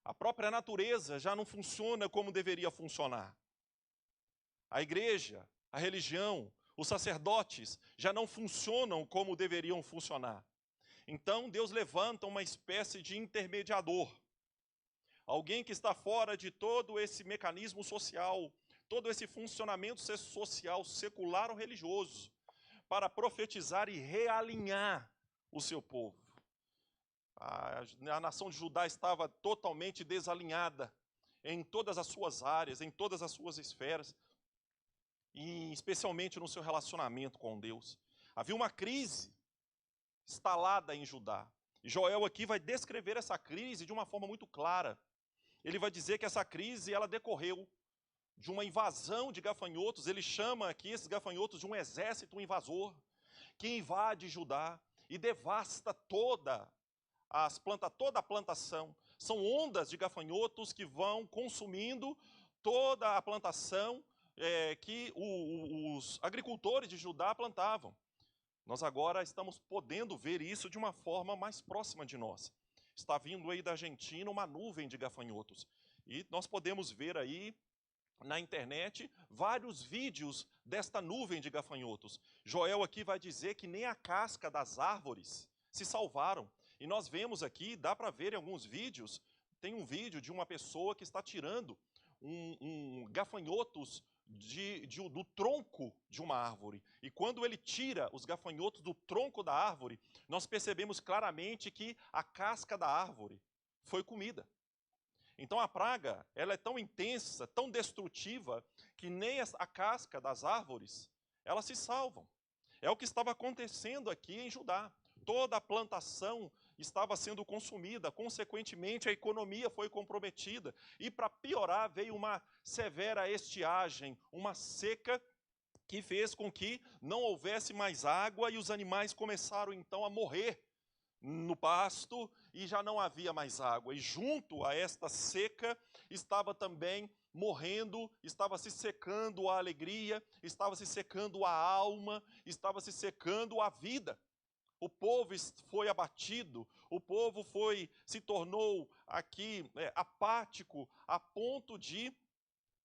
A própria natureza já não funciona como deveria funcionar. A igreja, a religião, os sacerdotes já não funcionam como deveriam funcionar. Então Deus levanta uma espécie de intermediador. Alguém que está fora de todo esse mecanismo social, todo esse funcionamento social, secular ou religioso, para profetizar e realinhar o seu povo. A nação de Judá estava totalmente desalinhada. em todas as suas áreas, em todas as suas esferas, e especialmente no seu relacionamento com Deus. Havia uma crise instalada em Judá. E Joel aqui vai descrever essa crise de uma forma muito clara. Ele vai dizer que essa crise ela decorreu de uma invasão de gafanhotos. Ele chama aqui esses gafanhotos de um exército invasor que invade Judá e devasta toda a plantação. São ondas de gafanhotos que vão consumindo toda a plantação que os agricultores de Judá plantavam. Nós agora estamos podendo ver isso de uma forma mais próxima de nós. Está vindo aí da Argentina uma nuvem de gafanhotos. E nós podemos ver aí na internet vários vídeos desta nuvem de gafanhotos. Joel aqui vai dizer que nem a casca das árvores se salvaram. E nós vemos aqui, dá para ver em alguns vídeos, tem um vídeo de uma pessoa que está tirando gafanhotos do tronco de uma árvore. E quando ele tira os gafanhotos do tronco da árvore, nós percebemos claramente que a casca da árvore foi comida. Então a praga, ela é tão intensa, tão destrutiva, que nem a casca das árvores, elas se salvam. É o que estava acontecendo aqui em Judá. Toda a plantação estava sendo consumida, consequentemente a economia foi comprometida. E para piorar, veio uma severa estiagem, uma seca que fez com que não houvesse mais água e os animais começaram então a morrer no pasto e já não havia mais água. E junto a esta seca estava também morrendo, estava se secando a alegria, estava se secando a alma, estava se secando a vida. O povo foi abatido, o povo se tornou aqui apático a ponto de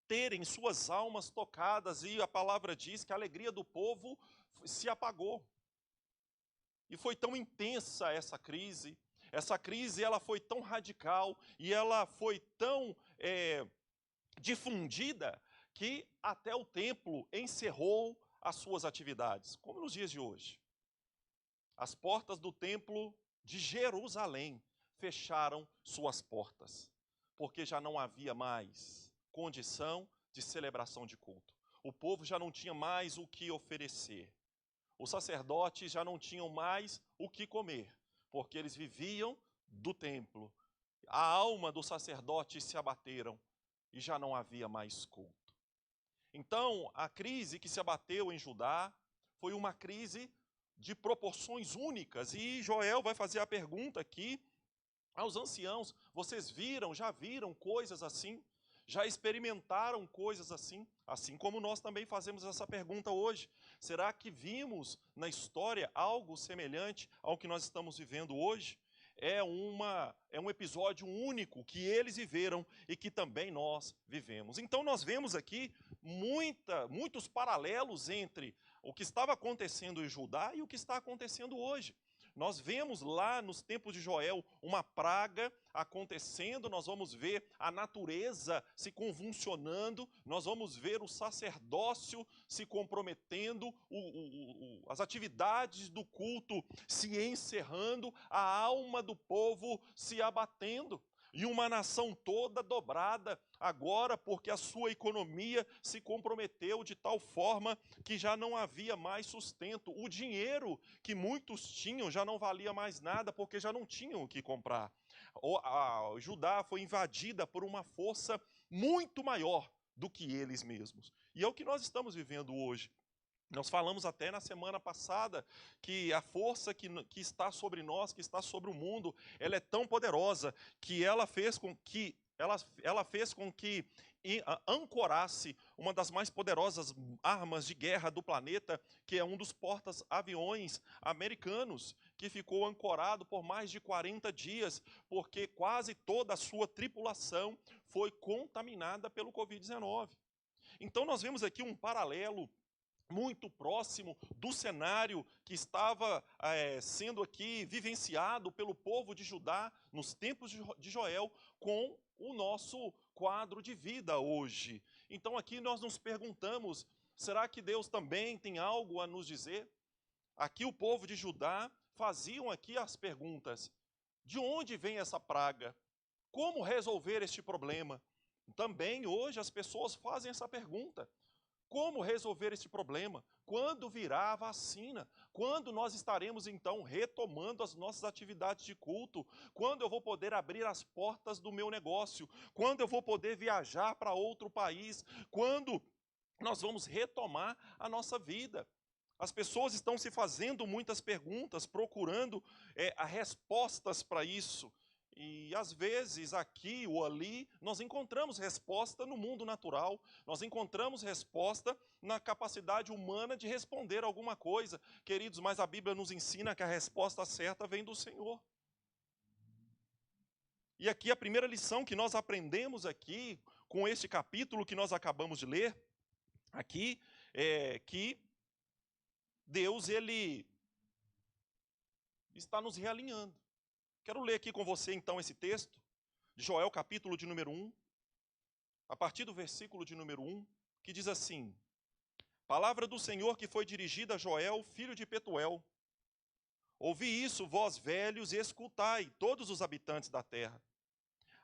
terem suas almas tocadas, e a palavra diz que a alegria do povo se apagou. E foi tão intensa essa crise ela foi tão radical e ela foi tão difundida que até o templo encerrou as suas atividades, como nos dias de hoje. As portas do templo de Jerusalém fecharam suas portas, porque já não havia mais condição de celebração de culto. O povo já não tinha mais o que oferecer. Os sacerdotes já não tinham mais o que comer, porque eles viviam do templo. A alma dos sacerdotes se abateram e já não havia mais culto. Então, a crise que se abateu em Judá foi uma crise de proporções únicas. E Joel vai fazer a pergunta aqui aos anciãos: vocês já viram coisas assim? Já experimentaram coisas assim? Assim como nós também fazemos essa pergunta hoje. Será que vimos na história algo semelhante ao que nós estamos vivendo hoje? É um episódio único que eles viveram e que também nós vivemos. Então nós vemos aqui muitos paralelos entre o que estava acontecendo em Judá e o que está acontecendo hoje. Nós vemos lá nos tempos de Joel uma praga acontecendo, nós vamos ver a natureza se convulsionando, nós vamos ver o sacerdócio se comprometendo, as atividades do culto se encerrando, a alma do povo se abatendo. E uma nação toda dobrada agora porque a sua economia se comprometeu de tal forma que já não havia mais sustento. O dinheiro que muitos tinham já não valia mais nada porque já não tinham o que comprar. Judá foi invadida por uma força muito maior do que eles mesmos. E é o que nós estamos vivendo hoje. Nós falamos até na semana passada que a força que está sobre nós, que está sobre o mundo, ela é tão poderosa que ela fez com que ancorasse uma das mais poderosas armas de guerra do planeta, que é um dos porta-aviões americanos, que ficou ancorado por mais de 40 dias, porque quase toda a sua tripulação foi contaminada pelo Covid-19. Então nós vemos aqui um paralelo muito próximo do cenário que estava sendo aqui vivenciado pelo povo de Judá nos tempos de Joel com o nosso quadro de vida hoje. Então aqui nós nos perguntamos, será que Deus também tem algo a nos dizer? Aqui o povo de Judá faziam aqui as perguntas: de onde vem essa praga? Como resolver este problema? Também hoje as pessoas fazem essa pergunta: como resolver esse problema? Quando virá a vacina? Quando nós estaremos então retomando as nossas atividades de culto? Quando eu vou poder abrir as portas do meu negócio? Quando eu vou poder viajar para outro país? Quando nós vamos retomar a nossa vida? As pessoas estão se fazendo muitas perguntas, procurando respostas para isso. E às vezes aqui ou ali nós encontramos resposta no mundo natural, nós encontramos resposta na capacidade humana de responder alguma coisa. Queridos, mas a Bíblia nos ensina que a resposta certa vem do Senhor. E aqui a primeira lição que nós aprendemos aqui, com este capítulo que nós acabamos de ler, aqui, é que Deus, Ele está nos realinhando. Quero ler aqui com você, então, esse texto, de Joel, capítulo de número 1, a partir do versículo de número 1, que diz assim: Palavra do Senhor que foi dirigida a Joel, filho de Petuel. Ouvi isso, vós velhos, e escutai, todos os habitantes da terra.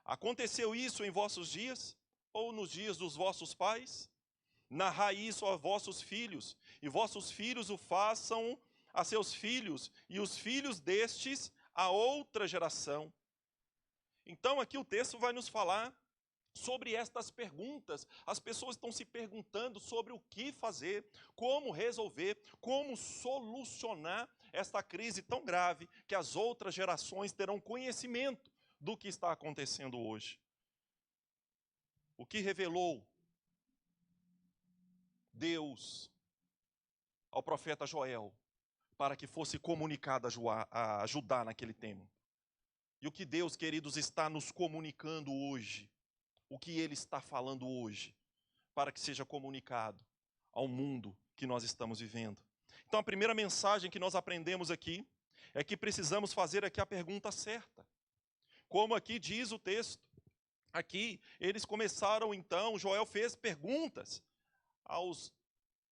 Aconteceu isso em vossos dias, ou nos dias dos vossos pais? Narrai isso a vossos filhos, e vossos filhos o façam a seus filhos, e os filhos destes a outra geração. Então aqui o texto vai nos falar sobre estas perguntas. As pessoas estão se perguntando sobre o que fazer, como resolver, como solucionar esta crise tão grave que as outras gerações terão conhecimento do que está acontecendo hoje. O que revelou Deus ao profeta Joel para que fosse comunicado a Judá naquele tempo. E o que Deus, queridos, está nos comunicando hoje, o que Ele está falando hoje, para que seja comunicado ao mundo que nós estamos vivendo. Então a primeira mensagem que nós aprendemos aqui é que precisamos fazer aqui a pergunta certa. Como aqui diz o texto, aqui eles começaram então, Joel fez perguntas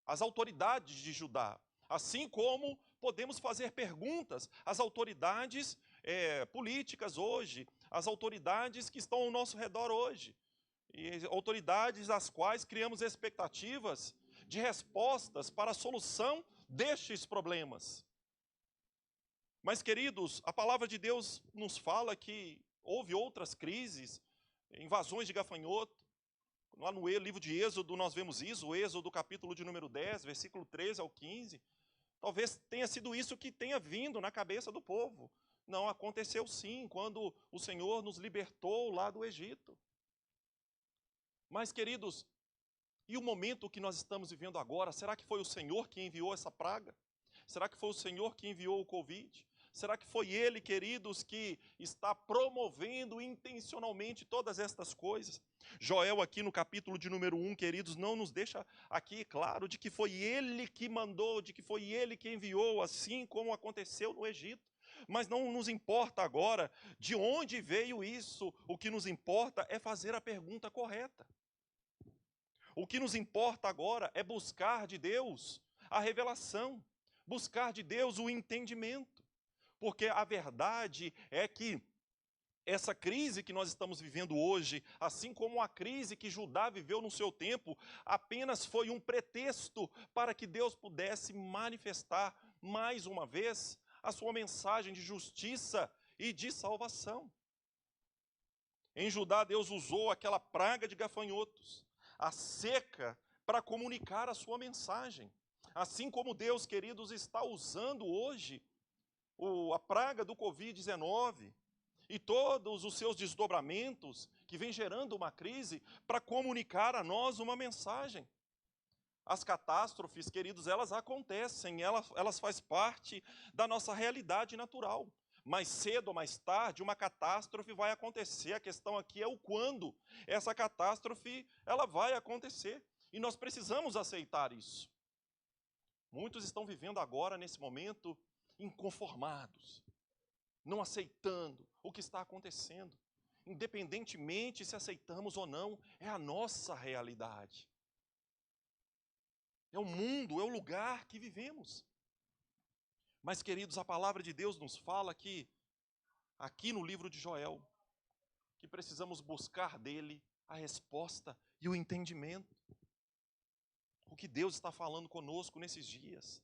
às autoridades de Judá, assim como podemos fazer perguntas às autoridades políticas hoje, às autoridades que estão ao nosso redor hoje, e autoridades às quais criamos expectativas de respostas para a solução destes problemas. Mas, queridos, a palavra de Deus nos fala que houve outras crises, invasões de gafanhoto. Lá no livro de Êxodo nós vemos isso, o Êxodo capítulo de número 10, versículo 13 ao 15. Talvez tenha sido isso que tenha vindo na cabeça do povo. Não, aconteceu sim, quando o Senhor nos libertou lá do Egito. Mas, queridos, e o momento que nós estamos vivendo agora, será que foi o Senhor que enviou essa praga? Será que foi o Senhor que enviou o Covid? Será que foi Ele, queridos, que está promovendo intencionalmente todas estas coisas? Joel aqui no capítulo de número 1, queridos, não nos deixa aqui claro de que foi Ele que mandou, de que foi Ele que enviou, assim como aconteceu no Egito. Mas não nos importa agora de onde veio isso, o que nos importa é fazer a pergunta correta. O que nos importa agora é buscar de Deus a revelação, buscar de Deus o entendimento. Porque a verdade é que essa crise que nós estamos vivendo hoje, assim como a crise que Judá viveu no seu tempo, apenas foi um pretexto para que Deus pudesse manifestar mais uma vez a sua mensagem de justiça e de salvação. Em Judá, Deus usou aquela praga de gafanhotos, a seca, para comunicar a sua mensagem. Assim como Deus, queridos, está usando hoje a praga do Covid-19 e todos os seus desdobramentos que vem gerando uma crise para comunicar a nós uma mensagem. As catástrofes, queridos, elas acontecem, elas fazem parte da nossa realidade natural. Mais cedo ou mais tarde, uma catástrofe vai acontecer. A questão aqui é o quando essa catástrofe ela vai acontecer. E nós precisamos aceitar isso. Muitos estão vivendo agora, nesse momento, inconformados, não aceitando o que está acontecendo. Independentemente se aceitamos ou não, é a nossa realidade. É o mundo, é o lugar que vivemos. Mas, queridos, a palavra de Deus nos fala que, aqui no livro de Joel, que precisamos buscar dele a resposta e o entendimento. O que Deus está falando conosco nesses dias.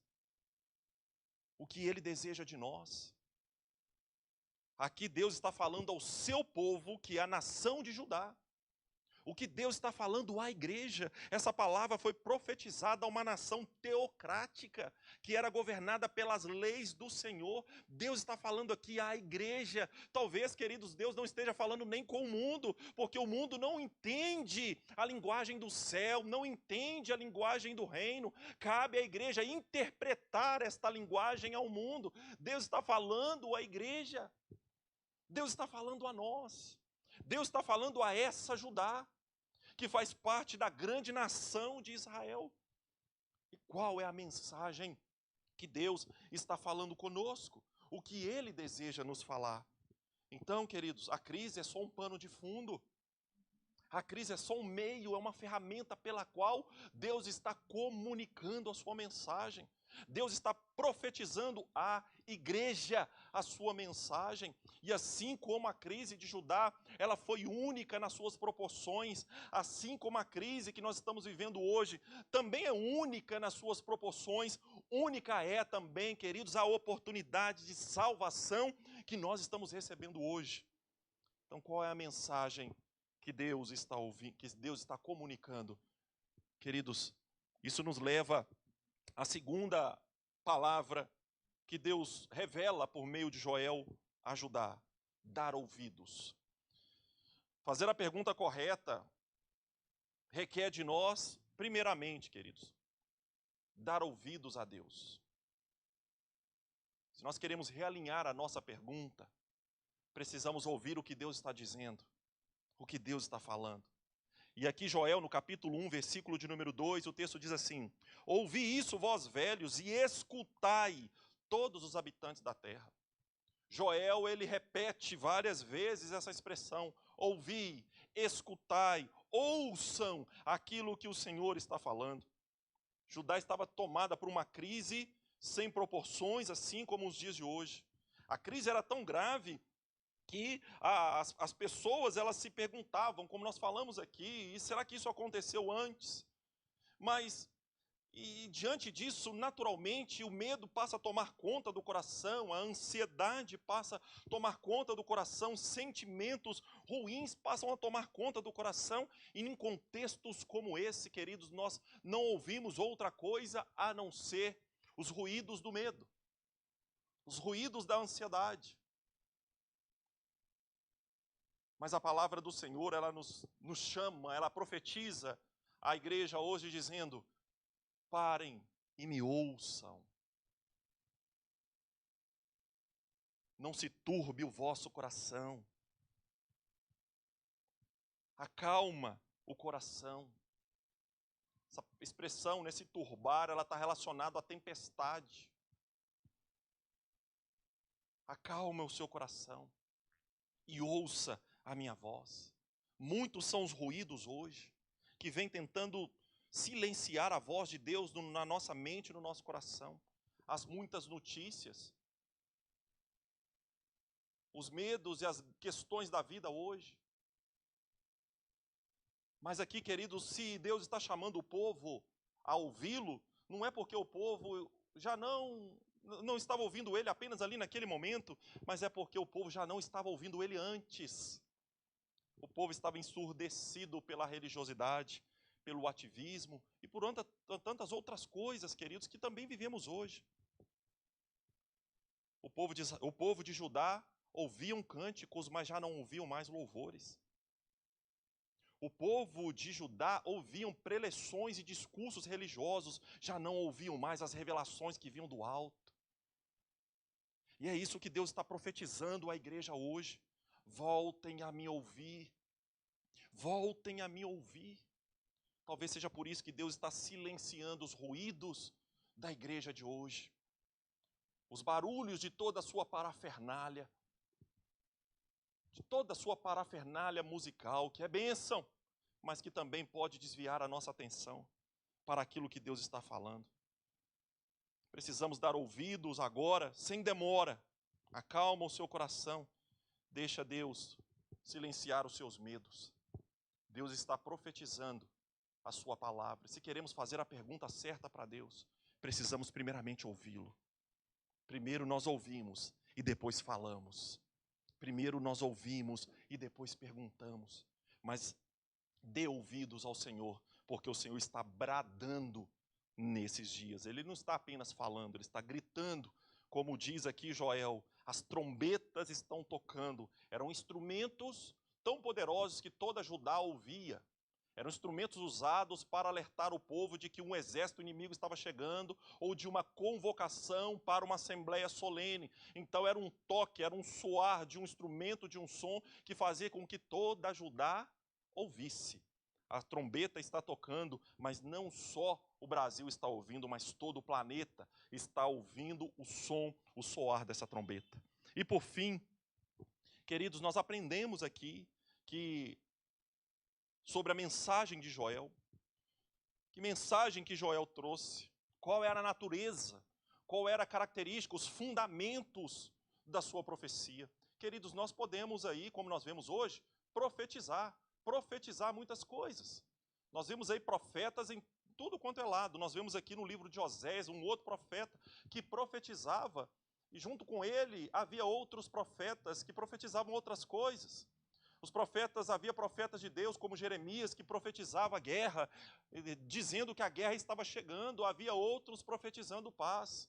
O que Ele deseja de nós. Aqui Deus está falando ao seu povo, que é a nação de Judá. O que Deus está falando à igreja. Essa palavra foi profetizada a uma nação teocrática, que era governada pelas leis do Senhor. Deus está falando aqui à igreja. Talvez, queridos, Deus não esteja falando nem com o mundo, porque o mundo não entende a linguagem do céu, não entende a linguagem do reino. Cabe à igreja interpretar esta linguagem ao mundo. Deus está falando à igreja. Deus está falando a nós. Deus está falando a essa Judá, que faz parte da grande nação de Israel. E qual é a mensagem que Deus está falando conosco? O que Ele deseja nos falar? Então, queridos, a crise é só um pano de fundo. A crise é só um meio, é uma ferramenta pela qual Deus está comunicando a sua mensagem. Deus está profetizando à igreja a sua mensagem. E assim como a crise de Judá, ela foi única nas suas proporções, assim como a crise que nós estamos vivendo hoje, também é única nas suas proporções, única é também, queridos, a oportunidade de salvação que nós estamos recebendo hoje. Então, qual é a mensagem que Deus está ouvindo, que Deus está comunicando? Queridos, isso nos leva à segunda palavra que Deus revela por meio de Joel a Judá: dar ouvidos. Fazer a pergunta correta requer de nós, primeiramente, queridos, dar ouvidos a Deus. Se nós queremos realinhar a nossa pergunta, precisamos ouvir o que Deus está dizendo, o que Deus está falando. E aqui Joel, no capítulo 1, versículo de número 2, o texto diz assim: ouvi isso, vós velhos, e escutai, todos os habitantes da terra. Joel, ele repete várias vezes essa expressão: ouvi, escutai, ouçam aquilo que o Senhor está falando. Judá estava tomada por uma crise sem proporções, assim como os dias de hoje. A crise era tão grave que as pessoas, elas se perguntavam, como nós falamos aqui, e será que isso aconteceu antes? Mas, e diante disso, naturalmente, o medo passa a tomar conta do coração, a ansiedade passa a tomar conta do coração, sentimentos ruins passam a tomar conta do coração, e em contextos como esse, queridos, nós não ouvimos outra coisa a não ser os ruídos do medo, os ruídos da ansiedade. Mas a palavra do Senhor, ela nos chama, ela profetiza à igreja hoje dizendo: parem e me ouçam. Não se turbe o vosso coração. Acalma o coração. Essa expressão, nesse turbar, ela está relacionada à tempestade. Acalma o seu coração e ouça a minha voz. Muitos são os ruídos hoje que vêm tentando silenciar a voz de Deus na nossa mente e no nosso coração. As muitas notícias, os medos e as questões da vida hoje. Mas aqui, queridos, se Deus está chamando o povo a ouvi-lo, não é porque o povo já não estava ouvindo ele apenas ali naquele momento, mas é porque o povo já não estava ouvindo ele antes. O povo estava ensurdecido pela religiosidade, pelo ativismo e por tantas outras coisas, queridos, que também vivemos hoje. O povo de Judá ouviam cânticos, mas já não ouviam mais louvores. O povo de Judá ouviam preleções e discursos religiosos, já não ouviam mais as revelações que vinham do alto. E é isso que Deus está profetizando à igreja hoje. Voltem a me ouvir. Voltem a me ouvir. Talvez seja por isso que Deus está silenciando os ruídos da igreja de hoje. Os barulhos de toda a sua parafernália. De toda a sua parafernália musical, que é bênção, mas que também pode desviar a nossa atenção para aquilo que Deus está falando. Precisamos dar ouvidos agora, sem demora. Acalma o seu coração. Deixa Deus silenciar os seus medos. Deus está profetizando a sua palavra. Se queremos fazer a pergunta certa para Deus, precisamos primeiramente ouvi-lo. Primeiro nós ouvimos e depois falamos. Primeiro nós ouvimos e depois perguntamos. Mas dê ouvidos ao Senhor, porque o Senhor está bradando nesses dias. Ele não está apenas falando, ele está gritando. Como diz aqui Joel, as trombetas estão tocando. Eram instrumentos tão poderosos que toda Judá ouvia. Eram instrumentos usados para alertar o povo de que um exército inimigo estava chegando ou de uma convocação para uma assembleia solene. Então era um toque, era um soar de um instrumento, de um som que fazia com que toda Judá ouvisse. A trombeta está tocando, mas não só o Brasil está ouvindo, mas todo o planeta está ouvindo o som, o soar dessa trombeta. E por fim, queridos, nós aprendemos aqui que sobre a mensagem de Joel, que mensagem que Joel trouxe, qual era a natureza, qual era a característica, os fundamentos da sua profecia. Queridos, nós podemos aí, como nós vemos hoje, profetizar muitas coisas. Nós vemos aí profetas em tudo quanto é lado. Nós vemos aqui no livro de Osés um outro profeta que profetizava, e junto com ele havia outros profetas que profetizavam outras coisas. Os profetas, havia profetas de Deus como Jeremias que profetizava a guerra, dizendo que a guerra estava chegando. Havia outros profetizando paz.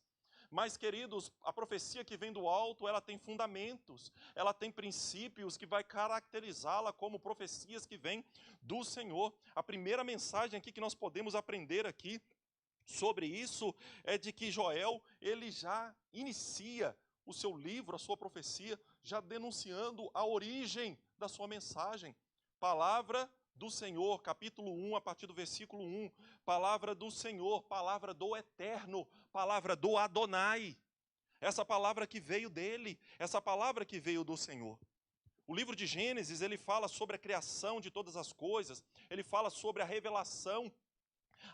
Mas, queridos, a profecia que vem do alto, ela tem fundamentos, ela tem princípios que vai caracterizá-la como profecias que vêm do Senhor. A primeira mensagem aqui que nós podemos aprender aqui sobre isso é de que Joel, ele já inicia o seu livro, a sua profecia, já denunciando a origem da sua mensagem. Palavra do Senhor, capítulo 1, a partir do versículo 1. Palavra do Senhor, palavra do Eterno, palavra do Adonai. Essa palavra que veio dele, essa palavra que veio do Senhor. O livro de Gênesis, ele fala sobre a criação de todas as coisas, ele fala sobre a revelação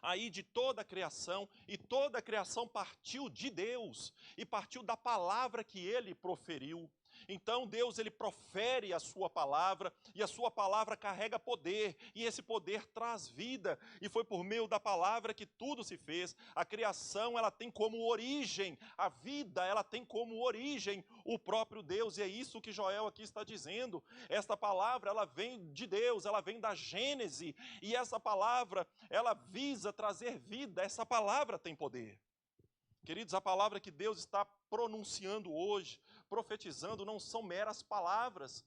aí de toda a criação, e toda a criação partiu de Deus, e partiu da palavra que ele proferiu. Então Deus, ele profere a sua palavra, e a sua palavra carrega poder, e esse poder traz vida, e foi por meio da palavra que tudo se fez. A criação, ela tem como origem, a vida, ela tem como origem o próprio Deus, e é isso que Joel aqui está dizendo. Esta palavra, ela vem de Deus, ela vem da Gênese, e essa palavra, ela visa trazer vida, essa palavra tem poder. Queridos, a palavra que Deus está pronunciando hoje, profetizando, não são meras palavras,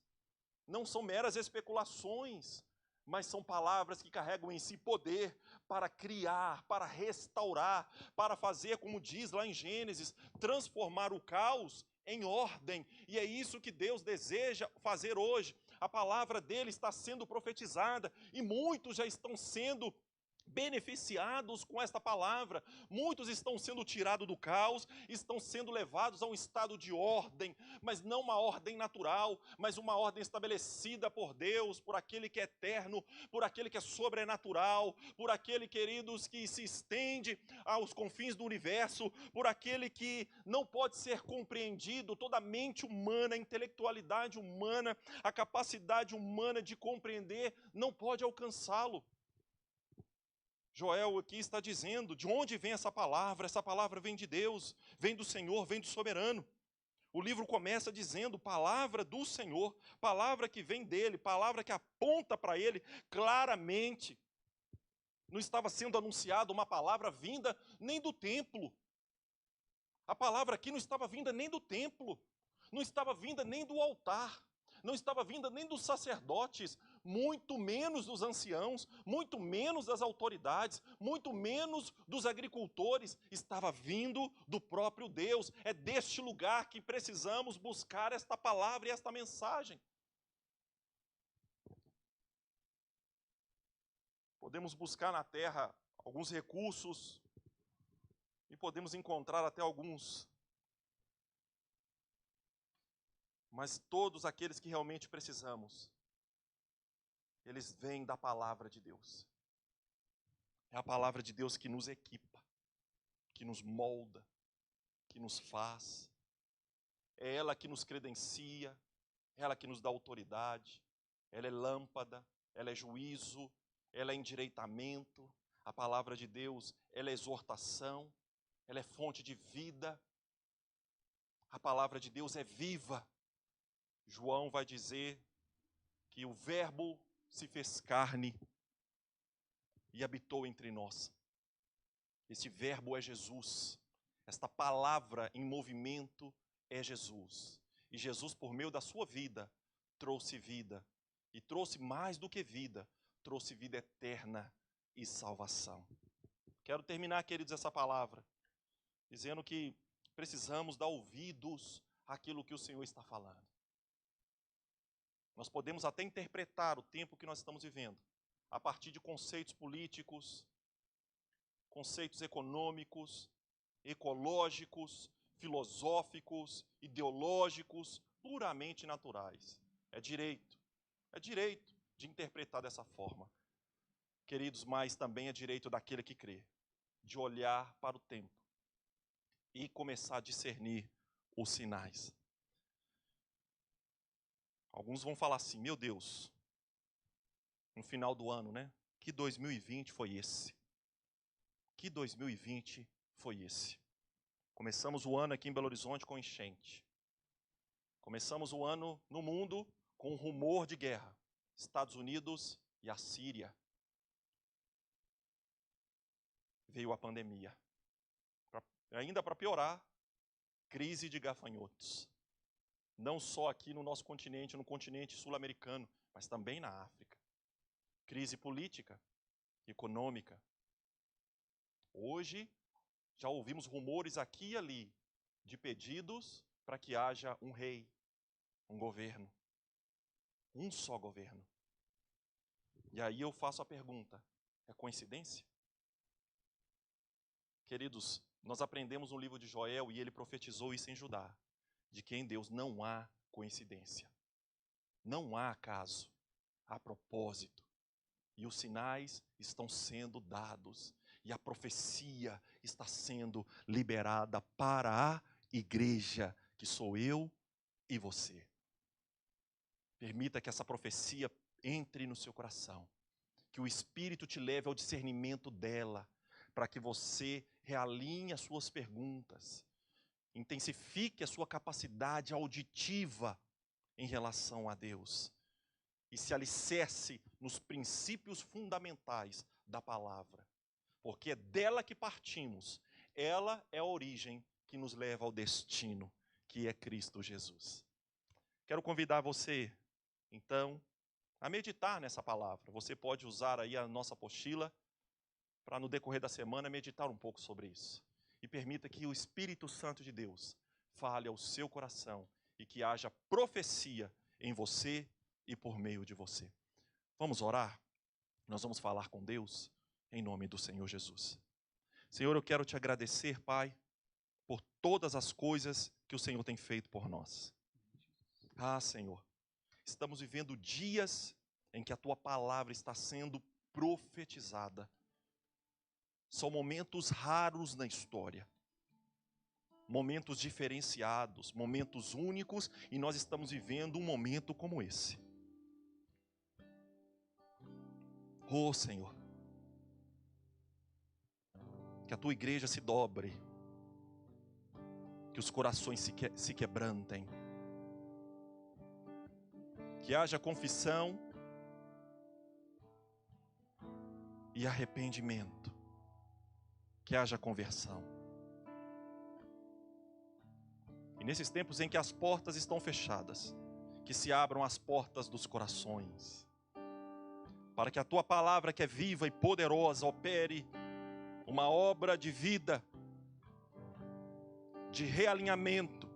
não são meras especulações, mas são palavras que carregam em si poder para criar, para restaurar, para fazer, como diz lá em Gênesis, transformar o caos em ordem. E é isso que Deus deseja fazer hoje. A palavra dele está sendo profetizada e muitos já estão sendo beneficiados com esta palavra. Muitos estão sendo tirados do caos, estão sendo levados a um estado de ordem, mas não uma ordem natural, mas uma ordem estabelecida por Deus, por aquele que é eterno, por aquele que é sobrenatural, por aquele, queridos, que se estende aos confins do universo, por aquele que não pode ser compreendido. Toda a mente humana, a intelectualidade humana, a capacidade humana de compreender não pode alcançá-lo. Joel aqui está dizendo de onde vem essa palavra. Essa palavra vem de Deus, vem do Senhor, vem do soberano. O livro começa dizendo palavra do Senhor, palavra que vem dele, palavra que aponta para ele claramente. Não estava sendo anunciada uma palavra vinda nem do templo. A palavra aqui não estava vinda nem do templo, não estava vinda nem do altar, não estava vinda nem dos sacerdotes, muito menos dos anciãos, muito menos das autoridades, muito menos dos agricultores. Estava vindo do próprio Deus. É deste lugar que precisamos buscar esta palavra e esta mensagem. Podemos buscar na terra alguns recursos e podemos encontrar até alguns, mas todos aqueles que realmente precisamos, eles vêm da palavra de Deus. É a palavra de Deus que nos equipa, que nos molda, que nos faz. É ela que nos credencia, é ela que nos dá autoridade. Ela é lâmpada, ela é juízo, ela é endireitamento. A palavra de Deus, ela é exortação, ela é fonte de vida. A palavra de Deus é viva. João vai dizer que o Verbo se fez carne e habitou entre nós. Esse Verbo é Jesus. Esta palavra em movimento é Jesus. E Jesus, por meio da sua vida, trouxe vida. E trouxe mais do que vida, trouxe vida eterna e salvação. Quero terminar, queridos, essa palavra, dizendo que precisamos dar ouvidos àquilo que o Senhor está falando. Nós podemos até interpretar o tempo que nós estamos vivendo a partir de conceitos políticos, conceitos econômicos, ecológicos, filosóficos, ideológicos, puramente naturais. É direito de interpretar dessa forma. Queridos, mas também é direito daquele que crê, de olhar para o tempo e começar a discernir os sinais. Alguns vão falar assim, meu Deus, no final do ano, né? Que 2020 foi esse? Que 2020 foi esse? Começamos o ano aqui em Belo Horizonte com enchente. Começamos o ano no mundo com um rumor de guerra. Estados Unidos e a Síria. Veio a pandemia. Ainda para piorar, crise de gafanhotos. Não só aqui no nosso continente, no continente sul-americano, mas também na África. Crise política, econômica. Hoje, já ouvimos rumores aqui e ali de pedidos para que haja um rei, um governo. Um só governo. E aí eu faço a pergunta, é coincidência? Queridos, nós aprendemos no livro de Joel, e ele profetizou isso em Judá, de que em Deus não há coincidência. Não há acaso, há propósito. E os sinais estão sendo dados. E a profecia está sendo liberada para a igreja, que sou eu e você. Permita que essa profecia entre no seu coração. Que o Espírito te leve ao discernimento dela, para que você realinhe as suas perguntas. Intensifique a sua capacidade auditiva em relação a Deus. E se alicerce nos princípios fundamentais da palavra. Porque é dela que partimos. Ela é a origem que nos leva ao destino, que é Cristo Jesus. Quero convidar você, então, a meditar nessa palavra. Você pode usar aí a nossa apostila para no decorrer da semana meditar um pouco sobre isso. E permita que o Espírito Santo de Deus fale ao seu coração e que haja profecia em você e por meio de você. Vamos orar? Nós vamos falar com Deus em nome do Senhor Jesus. Senhor, eu quero te agradecer, Pai, por todas as coisas que o Senhor tem feito por nós. Ah, Senhor, estamos vivendo dias em que a Tua palavra está sendo profetizada. São momentos raros na história. Momentos diferenciados, momentos únicos, e nós estamos vivendo um momento como esse. Oh, Senhor, que a Tua igreja se dobre, que os corações se quebrantem, que haja confissão e arrependimento, que haja conversão. E nesses tempos em que as portas estão fechadas, que se abram as portas dos corações, para que a Tua palavra, que é viva e poderosa, opere uma obra de vida, de realinhamento,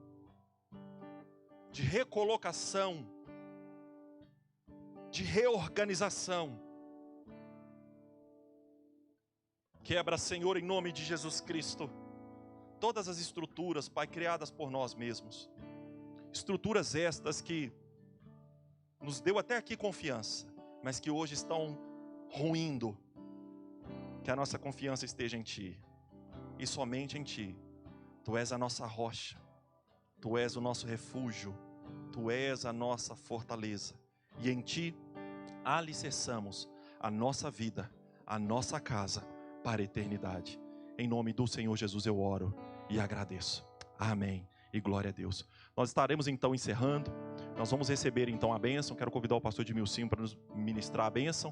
de recolocação, de reorganização. Quebra, Senhor, em nome de Jesus Cristo, todas as estruturas, Pai, criadas por nós mesmos. Estruturas estas que nos deu até aqui confiança, mas que hoje estão ruindo. Que a nossa confiança esteja em Ti, e somente em Ti. Tu és a nossa rocha, Tu és o nosso refúgio, Tu és a nossa fortaleza. E em Ti alicerçamos a nossa vida, a nossa casa para a eternidade. Em nome do Senhor Jesus eu oro e agradeço. Amém. E glória a Deus. Nós estaremos então encerrando. Nós vamos receber então a bênção. Quero convidar o pastor Edmilson para nos ministrar a bênção.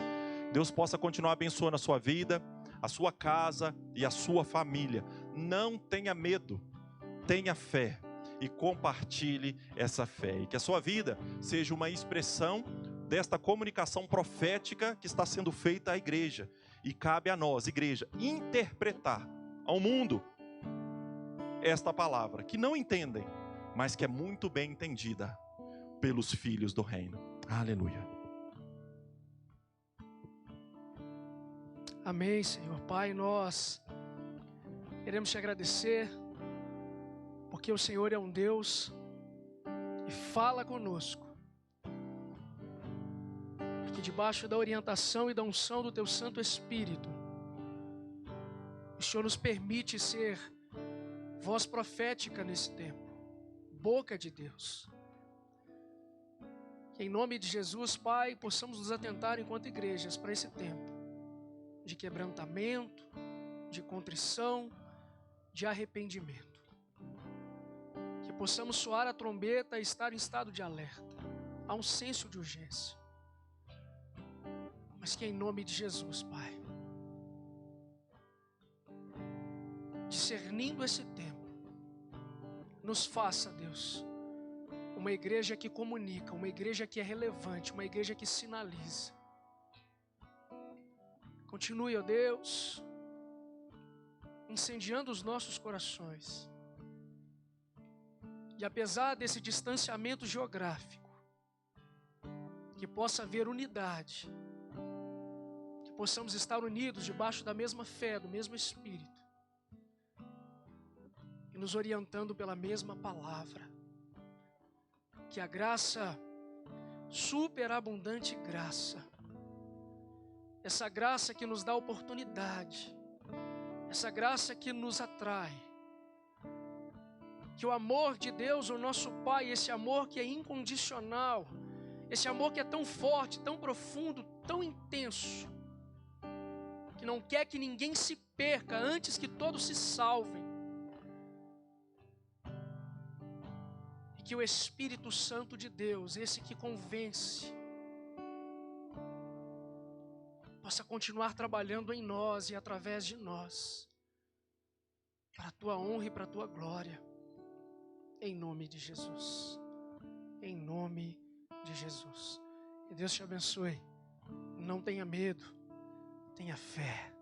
Deus possa continuar abençoando a sua vida, a sua casa e a sua família. Não tenha medo, tenha fé e compartilhe essa fé. E que a sua vida seja uma expressão desta comunicação profética que está sendo feita à igreja. E cabe a nós, igreja, interpretar ao mundo esta palavra, que não entendem, mas que é muito bem entendida pelos filhos do reino. Aleluia. Amém, Senhor. Pai, nós queremos te agradecer, porque o Senhor é um Deus que fala conosco, que debaixo da orientação e da unção do Teu Santo Espírito, o Senhor nos permite ser voz profética nesse tempo, boca de Deus. Que em nome de Jesus, Pai, possamos nos atentar enquanto igrejas para esse tempo de quebrantamento, de contrição, de arrependimento. Que possamos soar a trombeta e estar em estado de alerta. Há um senso de urgência. Mas que em nome de Jesus, Pai, discernindo esse tempo, nos faça, Deus, uma igreja que comunica, uma igreja que é relevante, uma igreja que sinaliza. Continue, ó Deus, incendiando os nossos corações. E apesar desse distanciamento geográfico, que possa haver unidade, que possamos estar unidos debaixo da mesma fé, do mesmo Espírito, e nos orientando pela mesma palavra. Que a graça, superabundante graça, essa graça que nos dá oportunidade, essa graça que nos atrai, que o amor de Deus, o nosso Pai, esse amor que é incondicional, esse amor que é tão forte, tão profundo, tão intenso, que não quer que ninguém se perca antes que todos se salvem, e que o Espírito Santo de Deus, esse que convence, possa continuar trabalhando em nós e através de nós, para a Tua honra e para a Tua glória, em nome de Jesus, em nome de Jesus. Que Deus te abençoe, não tenha medo, tenha fé.